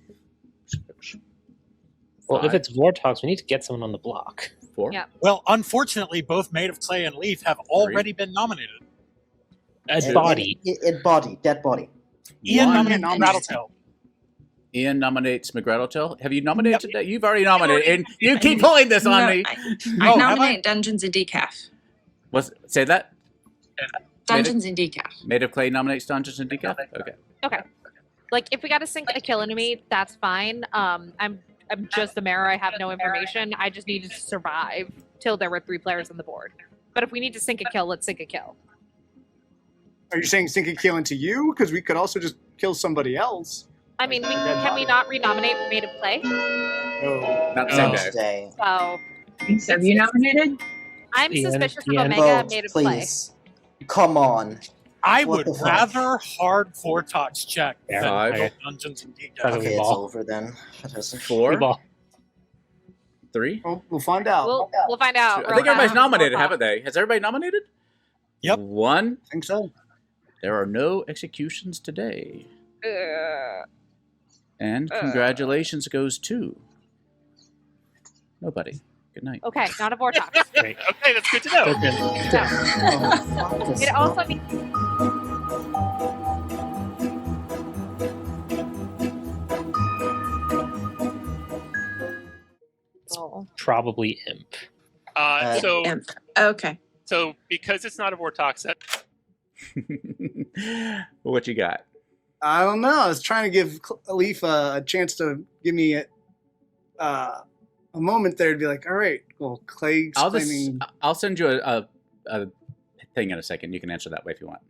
Speaker 5: Well, if
Speaker 1: 5,
Speaker 5: it's Vortox, we need to get someone on the block.
Speaker 1: 4.
Speaker 4: Yeah.
Speaker 2: Well, unfortunately, both Made of Clay and Leaf have already been nominated.
Speaker 5: A body.
Speaker 3: Dead body.
Speaker 2: Ian
Speaker 1: One.
Speaker 2: nominated
Speaker 8: nominated.
Speaker 2: Rattletail.
Speaker 1: Ian nominates McGrattletale. Have you nominated that? You've already nominated, and you keep pulling this on
Speaker 9: No,
Speaker 1: me.
Speaker 9: I
Speaker 2: Oh, have
Speaker 9: nominate Dungeons and Decaf.
Speaker 1: Say that.
Speaker 9: Dungeons and Decaf.
Speaker 1: Made of Clay nominates Dungeons and Decaf. Okay.
Speaker 4: Okay. Like if we got to sink a kill into me, that's fine. I'm just a mirror. I have no information. I just needed to survive till there were 3 players on the board. But if we need to sink a kill, let's sink a kill.
Speaker 8: Are you saying sink a kill into you? Because we could also just kill somebody else.
Speaker 4: I mean,
Speaker 8: Dead
Speaker 4: can
Speaker 8: body.
Speaker 4: we not renominate Made of Clay?
Speaker 8: No.
Speaker 1: Not the same
Speaker 2: No.
Speaker 1: day.
Speaker 3: Day.
Speaker 4: So
Speaker 6: Have you nominated?
Speaker 4: I'm
Speaker 5: Ian-
Speaker 4: suspicious of
Speaker 5: Ian-
Speaker 4: Omega Made of Clay.
Speaker 3: please. Come on.
Speaker 2: I
Speaker 3: What
Speaker 2: would
Speaker 3: the fuck?
Speaker 2: rather hard Vortox check
Speaker 5: Yeah,
Speaker 2: than
Speaker 1: Five.
Speaker 2: kill Dungeons and Decaf.
Speaker 5: Okay.
Speaker 3: Okay, it's
Speaker 5: ball.
Speaker 3: over then. Fantastic.
Speaker 1: 4,
Speaker 5: Free ball.
Speaker 1: 3.
Speaker 8: We'll find out.
Speaker 4: We'll find out.
Speaker 1: I think
Speaker 4: real
Speaker 1: everybody's
Speaker 4: fast.
Speaker 1: nominated, haven't they? Has everybody nominated?
Speaker 2: Yep.
Speaker 1: 1.
Speaker 8: I think so.
Speaker 1: There are no executions today. And
Speaker 4: Uh.
Speaker 1: congratulations goes to nobody. Good night.
Speaker 4: Okay, not a Vortox.
Speaker 5: Great.
Speaker 7: Okay, that's good to know.
Speaker 5: Okay.
Speaker 4: No.
Speaker 3: Oh, fuck this
Speaker 4: It
Speaker 3: stuff.
Speaker 4: also means
Speaker 5: Probably Imp.
Speaker 7: So
Speaker 9: Imp. Okay.
Speaker 7: because it's not a Vortox, that
Speaker 1: What you got?
Speaker 8: I don't know. I was trying to give Leaf a chance to give me a moment there to be like, all right, well, Clay's claiming.
Speaker 1: I'll send you a thing in a second. You can answer that way if you want.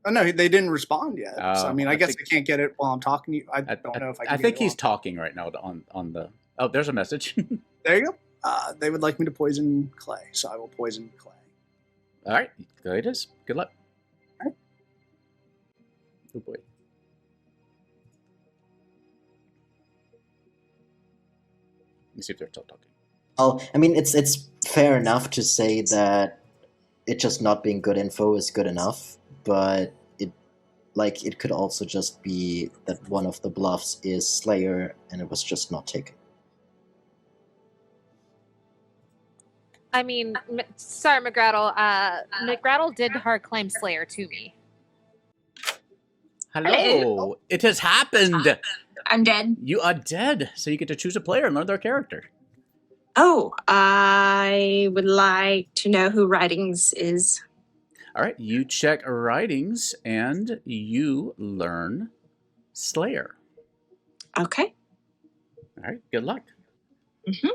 Speaker 8: Oh no, they didn't respond yet. So I
Speaker 1: Oh,
Speaker 8: mean, I
Speaker 1: I
Speaker 8: guy
Speaker 1: think-
Speaker 8: I can't get it while I'm talking to you. I don't know if I can.
Speaker 1: I
Speaker 8: get
Speaker 1: think
Speaker 8: it
Speaker 1: he's
Speaker 8: while-
Speaker 1: talking right now on the. Oh, there's a message.
Speaker 8: There you go. They would like me to poison Clay, so I will poison Clay.
Speaker 1: All right, go it is. Good luck.
Speaker 8: All right.
Speaker 1: Oh boy. Let me see if they're still talking.
Speaker 3: Oh, I mean, it's fair enough to say that it just not being good info is good enough, but it could also just be that one of the bluffs is Slayer and it was just not taken.
Speaker 4: I mean, sorry, McGrattle. McGrattle did hard claim Slayer to me.
Speaker 1: Hello.
Speaker 9: Hello.
Speaker 1: It has happened.
Speaker 9: I'm dead.
Speaker 1: You are dead, so you get to choose a player and learn their character.
Speaker 9: Oh, I would like to know who Writings is.
Speaker 1: All right, you check writings and you learn Slayer.
Speaker 9: Okay.
Speaker 1: All right, good luck.
Speaker 9: Mhm.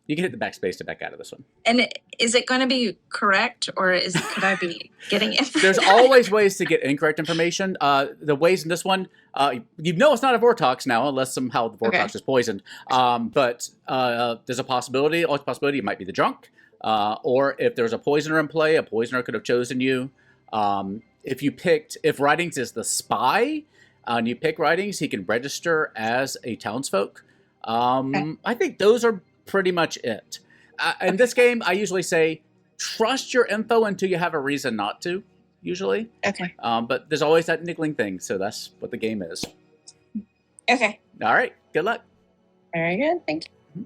Speaker 1: You can hit the backspace to back out of this one.
Speaker 9: And is it going to be correct, or could I be getting it?
Speaker 1: There's always ways to get incorrect information. The ways in this one, you know it's not a Vortox now, unless somehow the Vortox
Speaker 9: Okay.
Speaker 1: is poisoned. But there's a possibility, always a possibility, it might be the drunk. Or if there's a poisoner in play, a poisoner could have chosen you. If Writings is the spy, and you pick Writings, he can register as a townsfolk. I think those are pretty much it. In this game, I usually say, trust your info until you have a reason not to, usually.
Speaker 9: Okay.
Speaker 1: But there's always that niggling thing, so that's what the game is.
Speaker 9: Okay.
Speaker 1: All right, good luck.
Speaker 9: Very good. Thank you.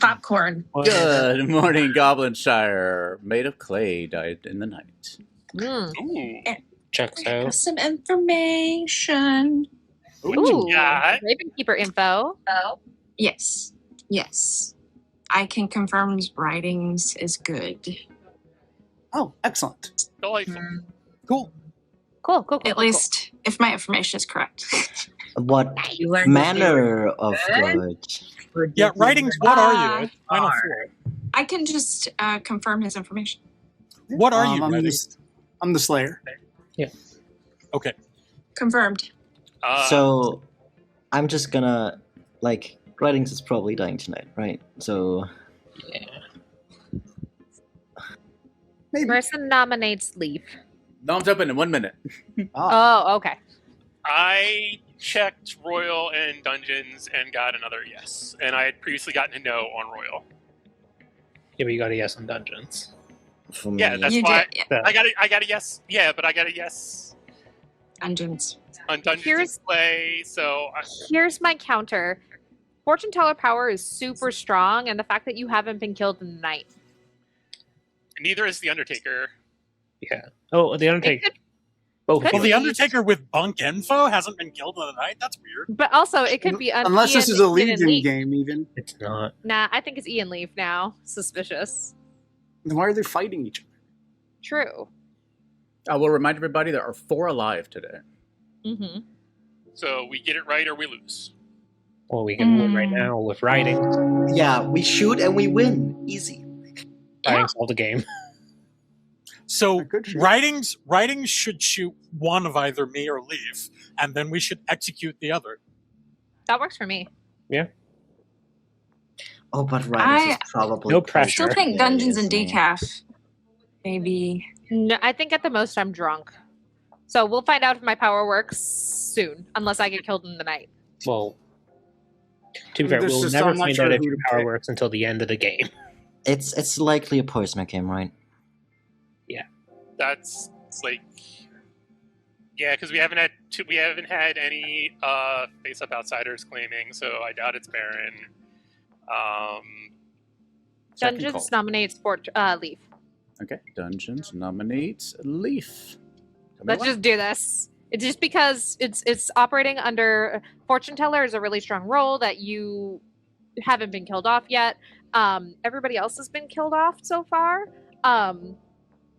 Speaker 9: Popcorn.
Speaker 1: Good morning, Goblinshire. Made of clay, died in the night.
Speaker 4: Mm.
Speaker 7: Ooh.
Speaker 5: Checks out.
Speaker 9: Some information.
Speaker 7: What
Speaker 4: Ooh,
Speaker 7: you got?
Speaker 4: Ravenkeeper info.
Speaker 9: Yes. Yes. I can confirm Writings is good.
Speaker 8: Oh, excellent.
Speaker 7: Delightful.
Speaker 8: Cool.
Speaker 4: Cool, cool, cool.
Speaker 9: At least if my information is correct.
Speaker 3: What
Speaker 6: You learned
Speaker 3: manner of
Speaker 6: good.
Speaker 3: good?
Speaker 6: predicted.
Speaker 2: Writings, what are
Speaker 6: Ah,
Speaker 2: you? It's final
Speaker 6: are.
Speaker 2: four.
Speaker 9: I can just confirm his information.
Speaker 2: What are you,
Speaker 8: I'm
Speaker 2: Writings?
Speaker 8: I'm the Slayer.
Speaker 2: Okay.
Speaker 9: Confirmed.
Speaker 3: So I'm just gonna Writings is probably dying tonight, right? So
Speaker 5: Yeah.
Speaker 8: Maybe.
Speaker 4: Marissa nominates Leaf.
Speaker 1: Thumbs open in 1 minute.
Speaker 4: Oh, okay.
Speaker 7: I checked Royal and Dungeons and got another yes. And I had previously gotten a no on Royal.
Speaker 5: Yeah, but you got a yes on Dungeons.
Speaker 3: for me,
Speaker 7: Yeah, that's
Speaker 9: You
Speaker 7: why
Speaker 9: did. Yeah.
Speaker 7: I got a yes. Yeah, but I got a yes
Speaker 9: Dungeons.
Speaker 7: on Dungeons
Speaker 4: Here's-
Speaker 7: and Play. So
Speaker 4: Here's my counter. Fortune teller power is super strong, and the fact that you haven't been killed in the night.
Speaker 7: neither is the Undertaker.
Speaker 5: Yeah. Oh, the
Speaker 4: It
Speaker 5: Undertaker.
Speaker 4: could,
Speaker 5: Both.
Speaker 4: could
Speaker 2: Well,
Speaker 4: be.
Speaker 2: the Undertaker with bunk info hasn't been killed in the night. That's weird.
Speaker 4: But also, it could be
Speaker 8: Unless this
Speaker 4: Ian-
Speaker 8: is a
Speaker 4: Ian and
Speaker 8: Legion
Speaker 4: Leaf.
Speaker 8: game, even.
Speaker 5: It's not.
Speaker 4: Nah, I think it's Ian Leaf now. Suspicious.
Speaker 8: Then why are they fighting each other?
Speaker 4: True.
Speaker 1: I will remind everybody there are 4 alive today.
Speaker 4: Mm-hmm.
Speaker 7: So we get it right or we lose.
Speaker 5: Well, we can win right now with writing.
Speaker 3: yeah, we shoot and we win. Easy.
Speaker 5: Writing solved the game.
Speaker 2: So
Speaker 8: I could shoot.
Speaker 2: writings should shoot one of either me or Leaf, and then we should execute the other.
Speaker 4: That works for me.
Speaker 3: Oh, but Writings is probably
Speaker 5: No
Speaker 9: I
Speaker 5: pressure.
Speaker 9: still think
Speaker 3: Yeah,
Speaker 9: Dungeons and
Speaker 3: isn't it?
Speaker 9: Decaf. Maybe.
Speaker 4: No, I think at the most I'm drunk. So we'll find out if my power works soon, unless I get killed in the night.
Speaker 5: Well, to be fair,
Speaker 8: This
Speaker 5: we'll
Speaker 8: is-
Speaker 5: never
Speaker 8: I'm not
Speaker 5: find
Speaker 8: sure
Speaker 5: out if
Speaker 8: who
Speaker 5: your
Speaker 8: to
Speaker 5: power
Speaker 8: pick.
Speaker 5: works until the end of the game.
Speaker 3: It's likely a poisoner game, right?
Speaker 7: That's like, yeah, because we haven't had any face up outsiders claiming, so I doubt it's Baron.
Speaker 1: Second
Speaker 4: Dungeons
Speaker 1: call.
Speaker 4: nominates Leaf.
Speaker 1: Okay, Dungeons nominates Leaf. Tell me
Speaker 4: Let's
Speaker 1: why.
Speaker 4: just do this. It's just because it's operating under Fortune Teller is a really strong role that you haven't been killed off yet. Everybody else has been killed off so far.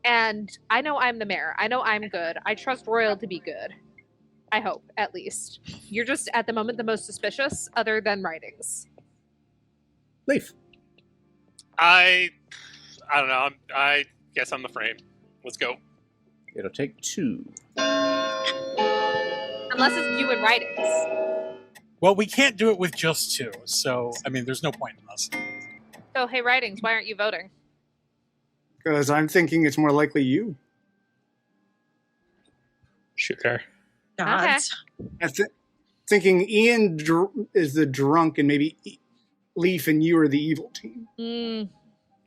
Speaker 4: And I know I'm the mayor. I know I'm good. I trust Royal to be good. I hope, at least. You're just at the moment the most suspicious, other than Writings.
Speaker 1: Leaf.
Speaker 7: I don't know. I guess I'm the frame. Let's go.
Speaker 1: It'll take 2.
Speaker 4: Unless it's you and Writings.
Speaker 2: Well, we can't do it with just 2, so I mean, there's no point in this.
Speaker 4: So, hey, Writings, why aren't you voting?
Speaker 8: Because I'm thinking it's more likely you.
Speaker 5: Shooter.
Speaker 9: Gods.
Speaker 8: I'm thinking Ian is the drunk and maybe Leaf and you are the evil team.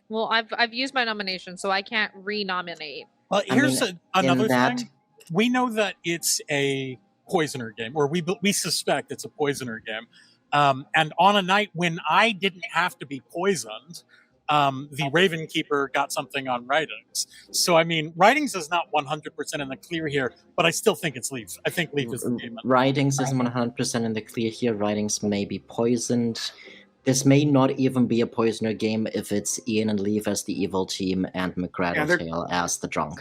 Speaker 4: Well, I've used my nomination, so I can't renominate.
Speaker 2: Well,
Speaker 3: I
Speaker 2: here's
Speaker 3: mean,
Speaker 2: another
Speaker 3: in that-
Speaker 2: thing. We know that it's a poisoner game, or we suspect it's a poisoner game. And on a night when I didn't have to be poisoned, the Raven Keeper got something on Writings. So, I mean, Writings is not 100% in the clear here, but I still think it's Leaf. I think Leaf is the game.
Speaker 3: Writings isn't 100% in the clear here. Writings may be poisoned. This may not even be a poisoner game if it's Ian and Leaf as the evil team and McGraddletail as the drunk.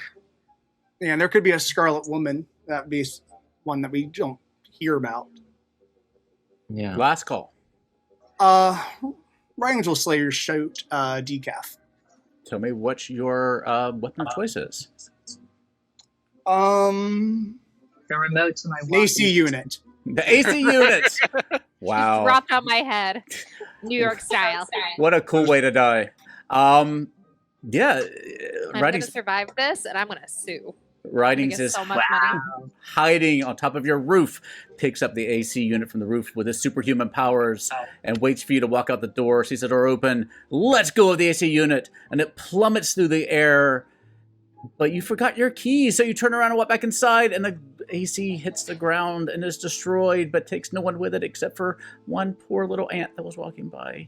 Speaker 8: Yeah, and there could be a Scarlet Woman. That'd be one that we don't hear about.
Speaker 3: Yeah.
Speaker 1: Last call.
Speaker 8: Writings will Slayer shoot decaf.
Speaker 1: Tell me what your weapon of choice is.
Speaker 6: The remote to my
Speaker 8: An
Speaker 6: walkie.
Speaker 8: AC unit.
Speaker 1: The AC unit! Wow.
Speaker 4: Dropped on my head, New York style.
Speaker 1: What a cool way to die. Yeah,
Speaker 4: I'm
Speaker 1: Writings,
Speaker 4: gonna survive this, and I'm gonna sue. I'm gonna
Speaker 1: Writings
Speaker 4: get
Speaker 1: is
Speaker 4: so much money.
Speaker 1: hiding on top of your roof, picks up the AC unit from the roof with his superhuman powers, and waits for you to walk out the door, sees the door open, lets go of the AC unit, and it plummets through the air. But you forgot your keys, so you turn around and walk back inside, and the AC hits the ground and is destroyed, but takes no one with it except for one poor little ant that was walking by.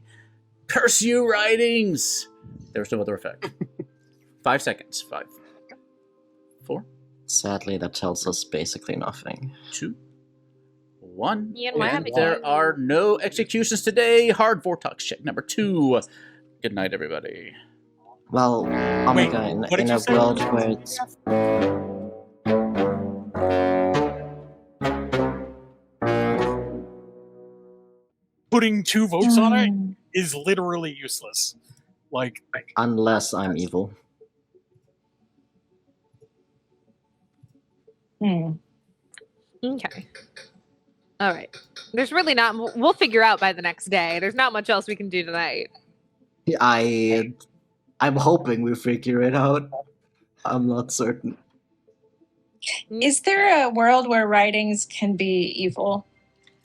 Speaker 1: Curse you, Writings! There's no other effect. 5 seconds. 5, 4,
Speaker 3: Sadly, that tells us basically nothing.
Speaker 1: 2, 1.
Speaker 4: Ian, why
Speaker 1: And
Speaker 4: haven't
Speaker 1: there
Speaker 4: you-
Speaker 1: are no executions today. Hard Vortox check number 2. Good night, everybody.
Speaker 3: Well,
Speaker 2: Wait,
Speaker 3: Omega,
Speaker 2: what did
Speaker 3: in
Speaker 2: you
Speaker 3: a
Speaker 2: say?
Speaker 3: world where it's
Speaker 2: putting 2 votes on it is literally useless. Like,
Speaker 3: Unless I'm evil.
Speaker 4: Okay. All right. There's really not. We'll figure out by the next day. There's not much else we can do tonight.
Speaker 3: I'm hoping we figure it out. I'm not certain.
Speaker 10: Is there a world where writings can be evil?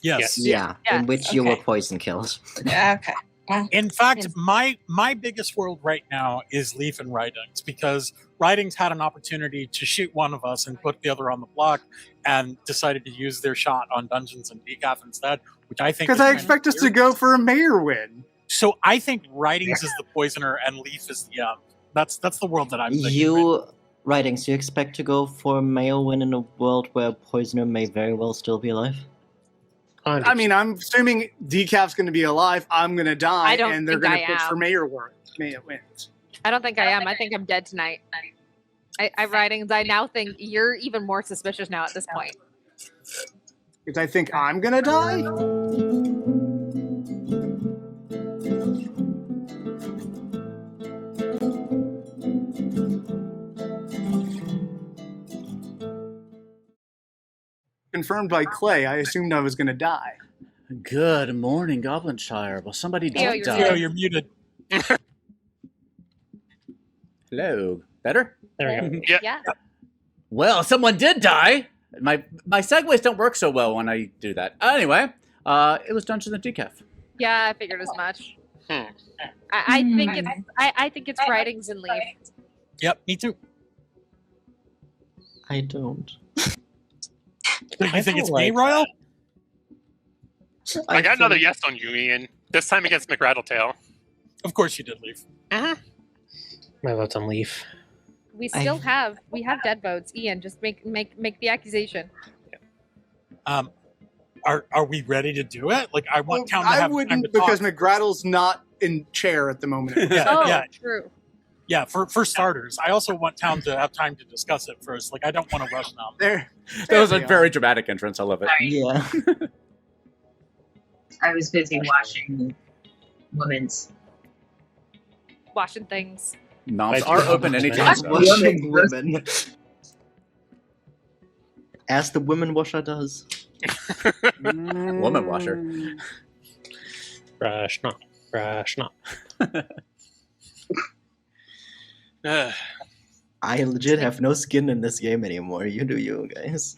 Speaker 2: yes.
Speaker 3: Yeah,
Speaker 4: Yes.
Speaker 3: in which you were
Speaker 10: Okay.
Speaker 3: poison killed.
Speaker 10: Okay.
Speaker 2: In fact, my biggest world right now is Leaf and Writings, because Writings had an opportunity to shoot one of us and put the other on the block, and decided to use their shot on Dungeons and Decaf instead, which I think
Speaker 8: Because
Speaker 2: is
Speaker 8: I
Speaker 2: kind of
Speaker 8: expect us to
Speaker 2: weird.
Speaker 8: go for a mayor win.
Speaker 2: So I think Writings is the poisoner and Leaf is the That's the world that I'm thinking.
Speaker 3: You Writings, you expect to go for a male win in a world where poisoner may very well still be alive?
Speaker 8: I mean, I'm assuming Decaf's going to be alive. I'm going to die,
Speaker 4: I don't
Speaker 8: and they're
Speaker 4: think
Speaker 8: going to
Speaker 4: I
Speaker 8: push
Speaker 4: am.
Speaker 8: for mayor wins.
Speaker 4: I don't think I am. I think I'm dead tonight. I writings. I now think you're even more suspicious now at this point.
Speaker 8: Because I think I'm going to die. Confirmed by Clay, I assumed I was going to die.
Speaker 1: Good morning, Goblinshire. Well, somebody
Speaker 4: Theo,
Speaker 1: did
Speaker 4: you're
Speaker 1: die.
Speaker 2: Theo, you're muted.
Speaker 1: Hello. Better?
Speaker 5: There we go.
Speaker 7: Yeah.
Speaker 1: Well, someone did die. My segues don't work so well when I do that. Anyway, it was Dungeons and Decaf.
Speaker 4: Yeah, I figured as much.
Speaker 7: Hmm.
Speaker 4: I think it's. I think it's writings and Leaf.
Speaker 2: Yep, me too.
Speaker 3: I don't.
Speaker 2: You
Speaker 5: I
Speaker 2: think
Speaker 5: don't
Speaker 2: it's me,
Speaker 5: like
Speaker 2: Royal?
Speaker 7: I got another yes on you, Ian. This time against McRattletale.
Speaker 2: Of course you did, Leaf.
Speaker 5: My vote's on Leaf.
Speaker 4: We still have dead votes. Ian, just make the accusation.
Speaker 2: Are we ready to do it? Like, I want Town to
Speaker 8: I
Speaker 2: have time to
Speaker 8: wouldn't
Speaker 2: talk.
Speaker 8: because McGrattle's not in chair at the moment.
Speaker 2: Yeah,
Speaker 4: Oh,
Speaker 2: yeah,
Speaker 4: true.
Speaker 2: yeah. For starters, I also want Town to have time to discuss it first. Like, I don't want to rush them.
Speaker 1: That was a
Speaker 8: they
Speaker 1: very dramatic entrance. I love it.
Speaker 3: Yeah.
Speaker 6: I was busy washing women's.
Speaker 1: Noms
Speaker 4: Washing things.
Speaker 1: are open anytime.
Speaker 3: Just
Speaker 1: So.
Speaker 3: washing women. As the women washer does.
Speaker 1: Woman washer.
Speaker 5: Rational. Rational.
Speaker 3: I legit have no skin in this game anymore. You do you, guys.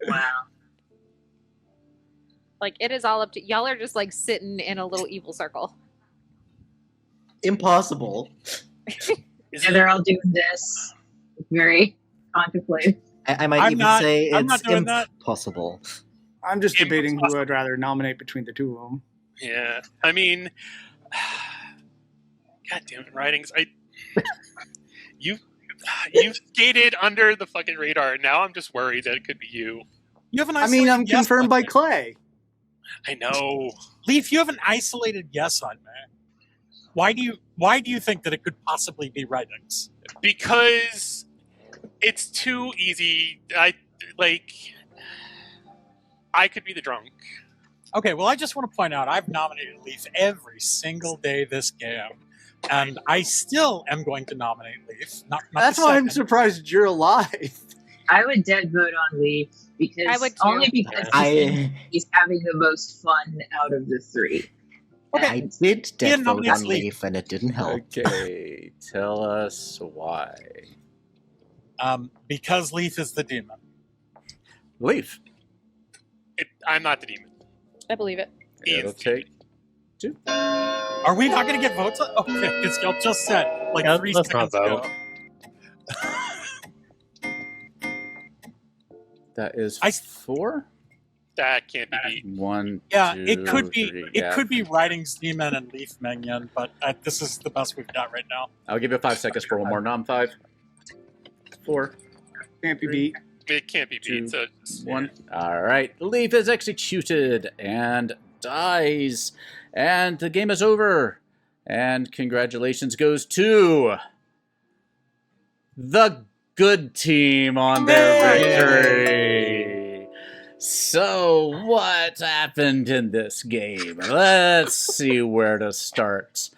Speaker 6: Wow.
Speaker 4: Like it is all up to y'all. Are just like sitting in a little evil circle.
Speaker 3: Impossible.
Speaker 6: And they're all doing this. Very contemplative.
Speaker 3: I might
Speaker 2: I'm
Speaker 3: even
Speaker 2: not-
Speaker 3: say
Speaker 2: I'm
Speaker 3: it's
Speaker 2: not doing that.
Speaker 3: impossible.
Speaker 8: I'm just debating who I'd rather nominate between the two of them.
Speaker 7: Yeah. I mean, God damn it, Writings. You've skated under the fucking radar. Now I'm just worried that it could be you.
Speaker 2: You have an
Speaker 8: I mean, I'm
Speaker 2: isolated yes
Speaker 8: confirmed by
Speaker 2: on me.
Speaker 8: Clay.
Speaker 7: I know.
Speaker 2: Leaf, you have an isolated yes on me. Why do you think that it could possibly be Writings?
Speaker 7: Because it's too easy. I could be the drunk.
Speaker 2: Okay, well, I just want to point out I've nominated Leaf every single day this game, and I still am going to nominate Leaf. Not
Speaker 8: That's
Speaker 2: the
Speaker 8: why I'm
Speaker 2: second.
Speaker 8: surprised you're alive.
Speaker 6: I would dead vote on Leaf because
Speaker 4: I would too.
Speaker 6: only because I think
Speaker 3: I
Speaker 6: he's having the most fun out of the three.
Speaker 3: I did dead
Speaker 2: Ian
Speaker 3: vote
Speaker 2: nominates
Speaker 3: on
Speaker 2: Leaf.
Speaker 3: Leaf and it didn't help.
Speaker 1: Okay, tell us why.
Speaker 2: Because Leaf is the demon.
Speaker 1: Leaf.
Speaker 7: I'm not the demon.
Speaker 4: I believe it.
Speaker 1: It'll take two.
Speaker 2: Are we not going to get votes? Okay, because y'all just said like
Speaker 5: Let's
Speaker 2: 3
Speaker 5: not
Speaker 2: seconds
Speaker 5: vote.
Speaker 2: ago.
Speaker 1: That is
Speaker 2: I-
Speaker 1: 4.
Speaker 7: That can't be beat.
Speaker 1: 1,
Speaker 2: Yeah,
Speaker 1: 2,
Speaker 2: it could be
Speaker 1: 3.
Speaker 2: it
Speaker 1: Yeah.
Speaker 2: could be Writings Demon and Leaf Minion, but this is the best we've got right now.
Speaker 1: I'll give you 5 seconds for one more nom. 5, 4,
Speaker 8: Can't be beat.
Speaker 7: It can't be beat. So
Speaker 1: 1. All right. Leaf is executed and dies. And the game is over. And congratulations goes to the good team on their victory. So, what happened in this game? Let's see where to start.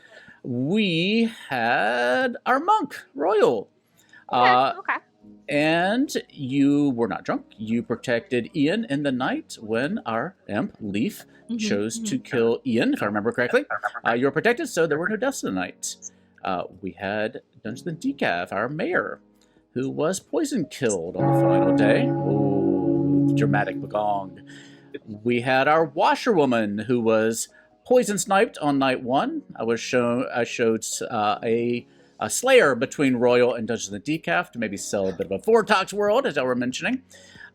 Speaker 1: We had our monk, Royal.
Speaker 4: Okay.
Speaker 1: And you were not drunk. You protected Ian in the night when our imp, Leaf, chose to kill Ian, if I remember correctly. You were protected, so there were no deaths in the night. We had Dungeons and Decaf, our mayor, who was poison killed on the final day. Ooh, dramatic gong. We had our washerwoman, who was poison sniped on night 1. I showed a Slayer between Royal and Dungeons and Decaf to maybe sell a bit of a Vortox world, as I were mentioning.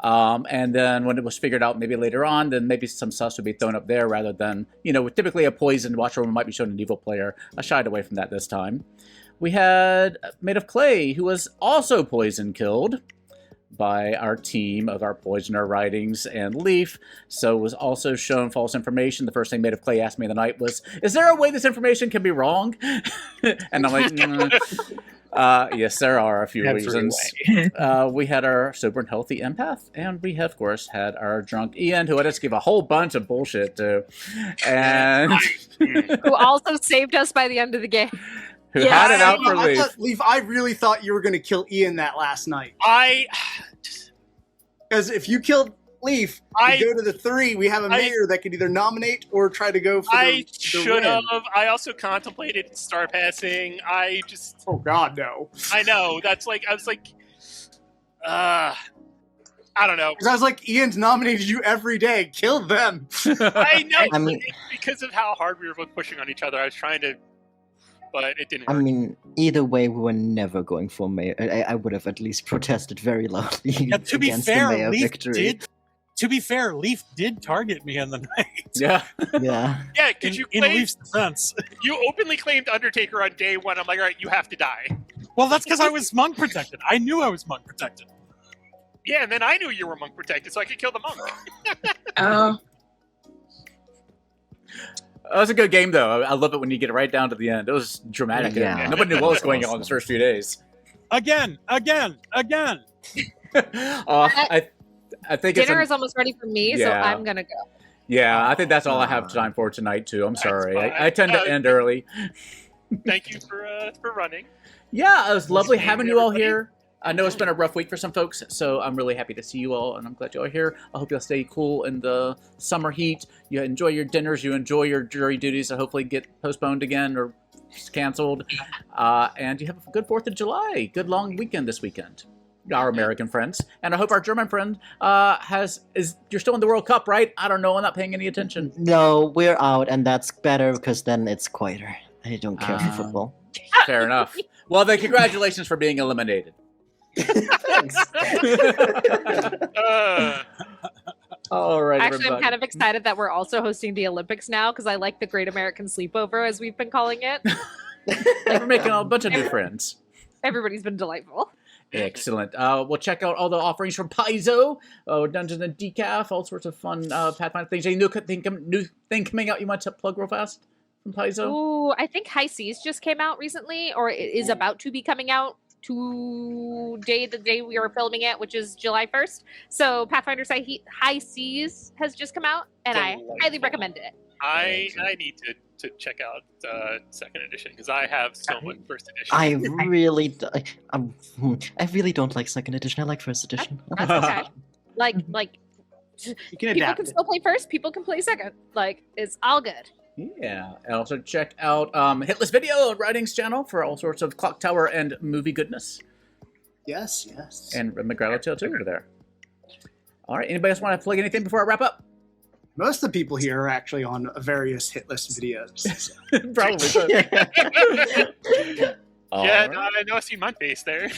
Speaker 1: And then when it was figured out maybe later on, then maybe some sus would be thrown up there rather than, typically a poisoned washerwoman might be shown an evil player. I shied away from that this time. We had Made of Clay, who was also poison killed by our team of our poisoner writings and Leaf, so was also shown false information. The first thing Made of Clay asked me the night was, is there a way this information can be wrong? And I'm like, yes, there are a few reasons. We had our sober and healthy empath, and we have, of course, had our drunk Ian, who had us give a whole bunch of bullshit to, and
Speaker 4: who also saved us by the end of the game.
Speaker 1: Who had it out for Leaf.
Speaker 8: Leaf, I really thought you were going to kill Ian that last night. Because if you killed Leaf, we go to the 3, we have a mayor that could either nominate or try to go for the
Speaker 7: I should have. I also contemplated star passing.
Speaker 8: Oh, God, no.
Speaker 7: I know. I was like, I don't know.
Speaker 8: Because I was like, Ian's nominated you every day. Kill them.
Speaker 7: I know.
Speaker 3: I mean,
Speaker 7: because of how hard we were both pushing on each other, I was trying to, but it didn't work.
Speaker 3: I mean, either way, we were never going for mayor. I would have at least protested very loudly
Speaker 2: To be
Speaker 3: against
Speaker 2: fair,
Speaker 3: the mayor
Speaker 2: Leaf
Speaker 3: victory.
Speaker 2: Leaf did target me in the night.
Speaker 1: Yeah.
Speaker 3: Yeah.
Speaker 7: Yeah, because
Speaker 2: in Leaf's defense.
Speaker 7: You openly claimed Undertaker on day 1. I'm like, all right, you have to die.
Speaker 2: Well, that's because I was monk protected. I knew I was monk protected.
Speaker 7: Yeah, and then I knew you were monk protected, so I could kill the monk.
Speaker 6: Oh.
Speaker 1: That was a good game, though. I love it when you get it right down to the end. It was dramatic.
Speaker 3: Yeah.
Speaker 1: Nobody knew what was going on the first few days.
Speaker 2: Again.
Speaker 1: I think
Speaker 4: Dinner is almost ready for me, so I'm gonna go.
Speaker 1: Yeah, I think that's all I have time for tonight, too. I'm sorry. I tend to end early.
Speaker 7: Thank you for running.
Speaker 1: Yeah, it was lovely having you all here. I know it's been a rough week for some folks, so I'm really happy to see you all, and I'm glad you all are here. I hope you'll stay cool in the summer heat. You enjoy your dinners, you enjoy your jury duties that hopefully get postponed again or canceled. And you have a good 4th of July. Good long weekend this weekend, our American friends. And I hope our German friend you're still in the World Cup, right? I don't know. I'm not paying any attention.
Speaker 3: No, we're out, and that's better because then it's quieter. I don't care for football.
Speaker 1: Fair enough. Well, then congratulations for being eliminated.
Speaker 3: Thanks.
Speaker 1: All right,
Speaker 4: Actually,
Speaker 1: everybody.
Speaker 4: I'm kind of excited that we're also hosting the Olympics now because I like the Great American Sleepover, as we've been calling it.
Speaker 1: We're making a bunch of new friends.
Speaker 4: Everybody's been delightful.
Speaker 1: Excellent. We'll check out all the offerings from Paizo, Dungeons and Decaf, all sorts of fun Pathfinder things. Any new thing coming out you want to plug real fast from Paizo?
Speaker 4: Ooh, I think High Seas just came out recently, or it is about to be coming out the day we are filming it, which is July 1st. So Pathfinder High Seas has just come out, and I highly recommend it.
Speaker 7: I need to check out 2nd edition because I have stolen 1st edition.
Speaker 3: I really don't like 2nd edition. I like 1st edition.
Speaker 4: That's okay. Like
Speaker 8: You can
Speaker 4: people
Speaker 8: adapt
Speaker 4: can
Speaker 8: it.
Speaker 4: still play 1st, people can play 2nd. Like, it's all good.
Speaker 1: Yeah. And also check out Hitless Video Writings channel for all sorts of Clocktower and movie goodness.
Speaker 8: Yes.
Speaker 1: And McGraw too over there. All right. Anybody else want to plug anything before I wrap up?
Speaker 8: Most of the people here are actually on various hit list videos. So.
Speaker 1: Probably so.
Speaker 7: Yeah, no, I know I see my face there.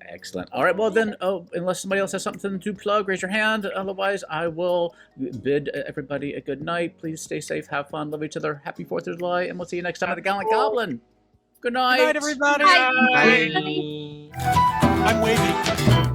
Speaker 1: Excellent. All right, well then, unless somebody else has something to plug, raise your hand. Otherwise, I will bid everybody a good night. Please stay safe, have fun, love each other. Happy 4th of July, and we'll see you next time at the Gallant Goblin. Good night.
Speaker 2: Good night, everybody.
Speaker 3: Bye.
Speaker 2: I'm waving.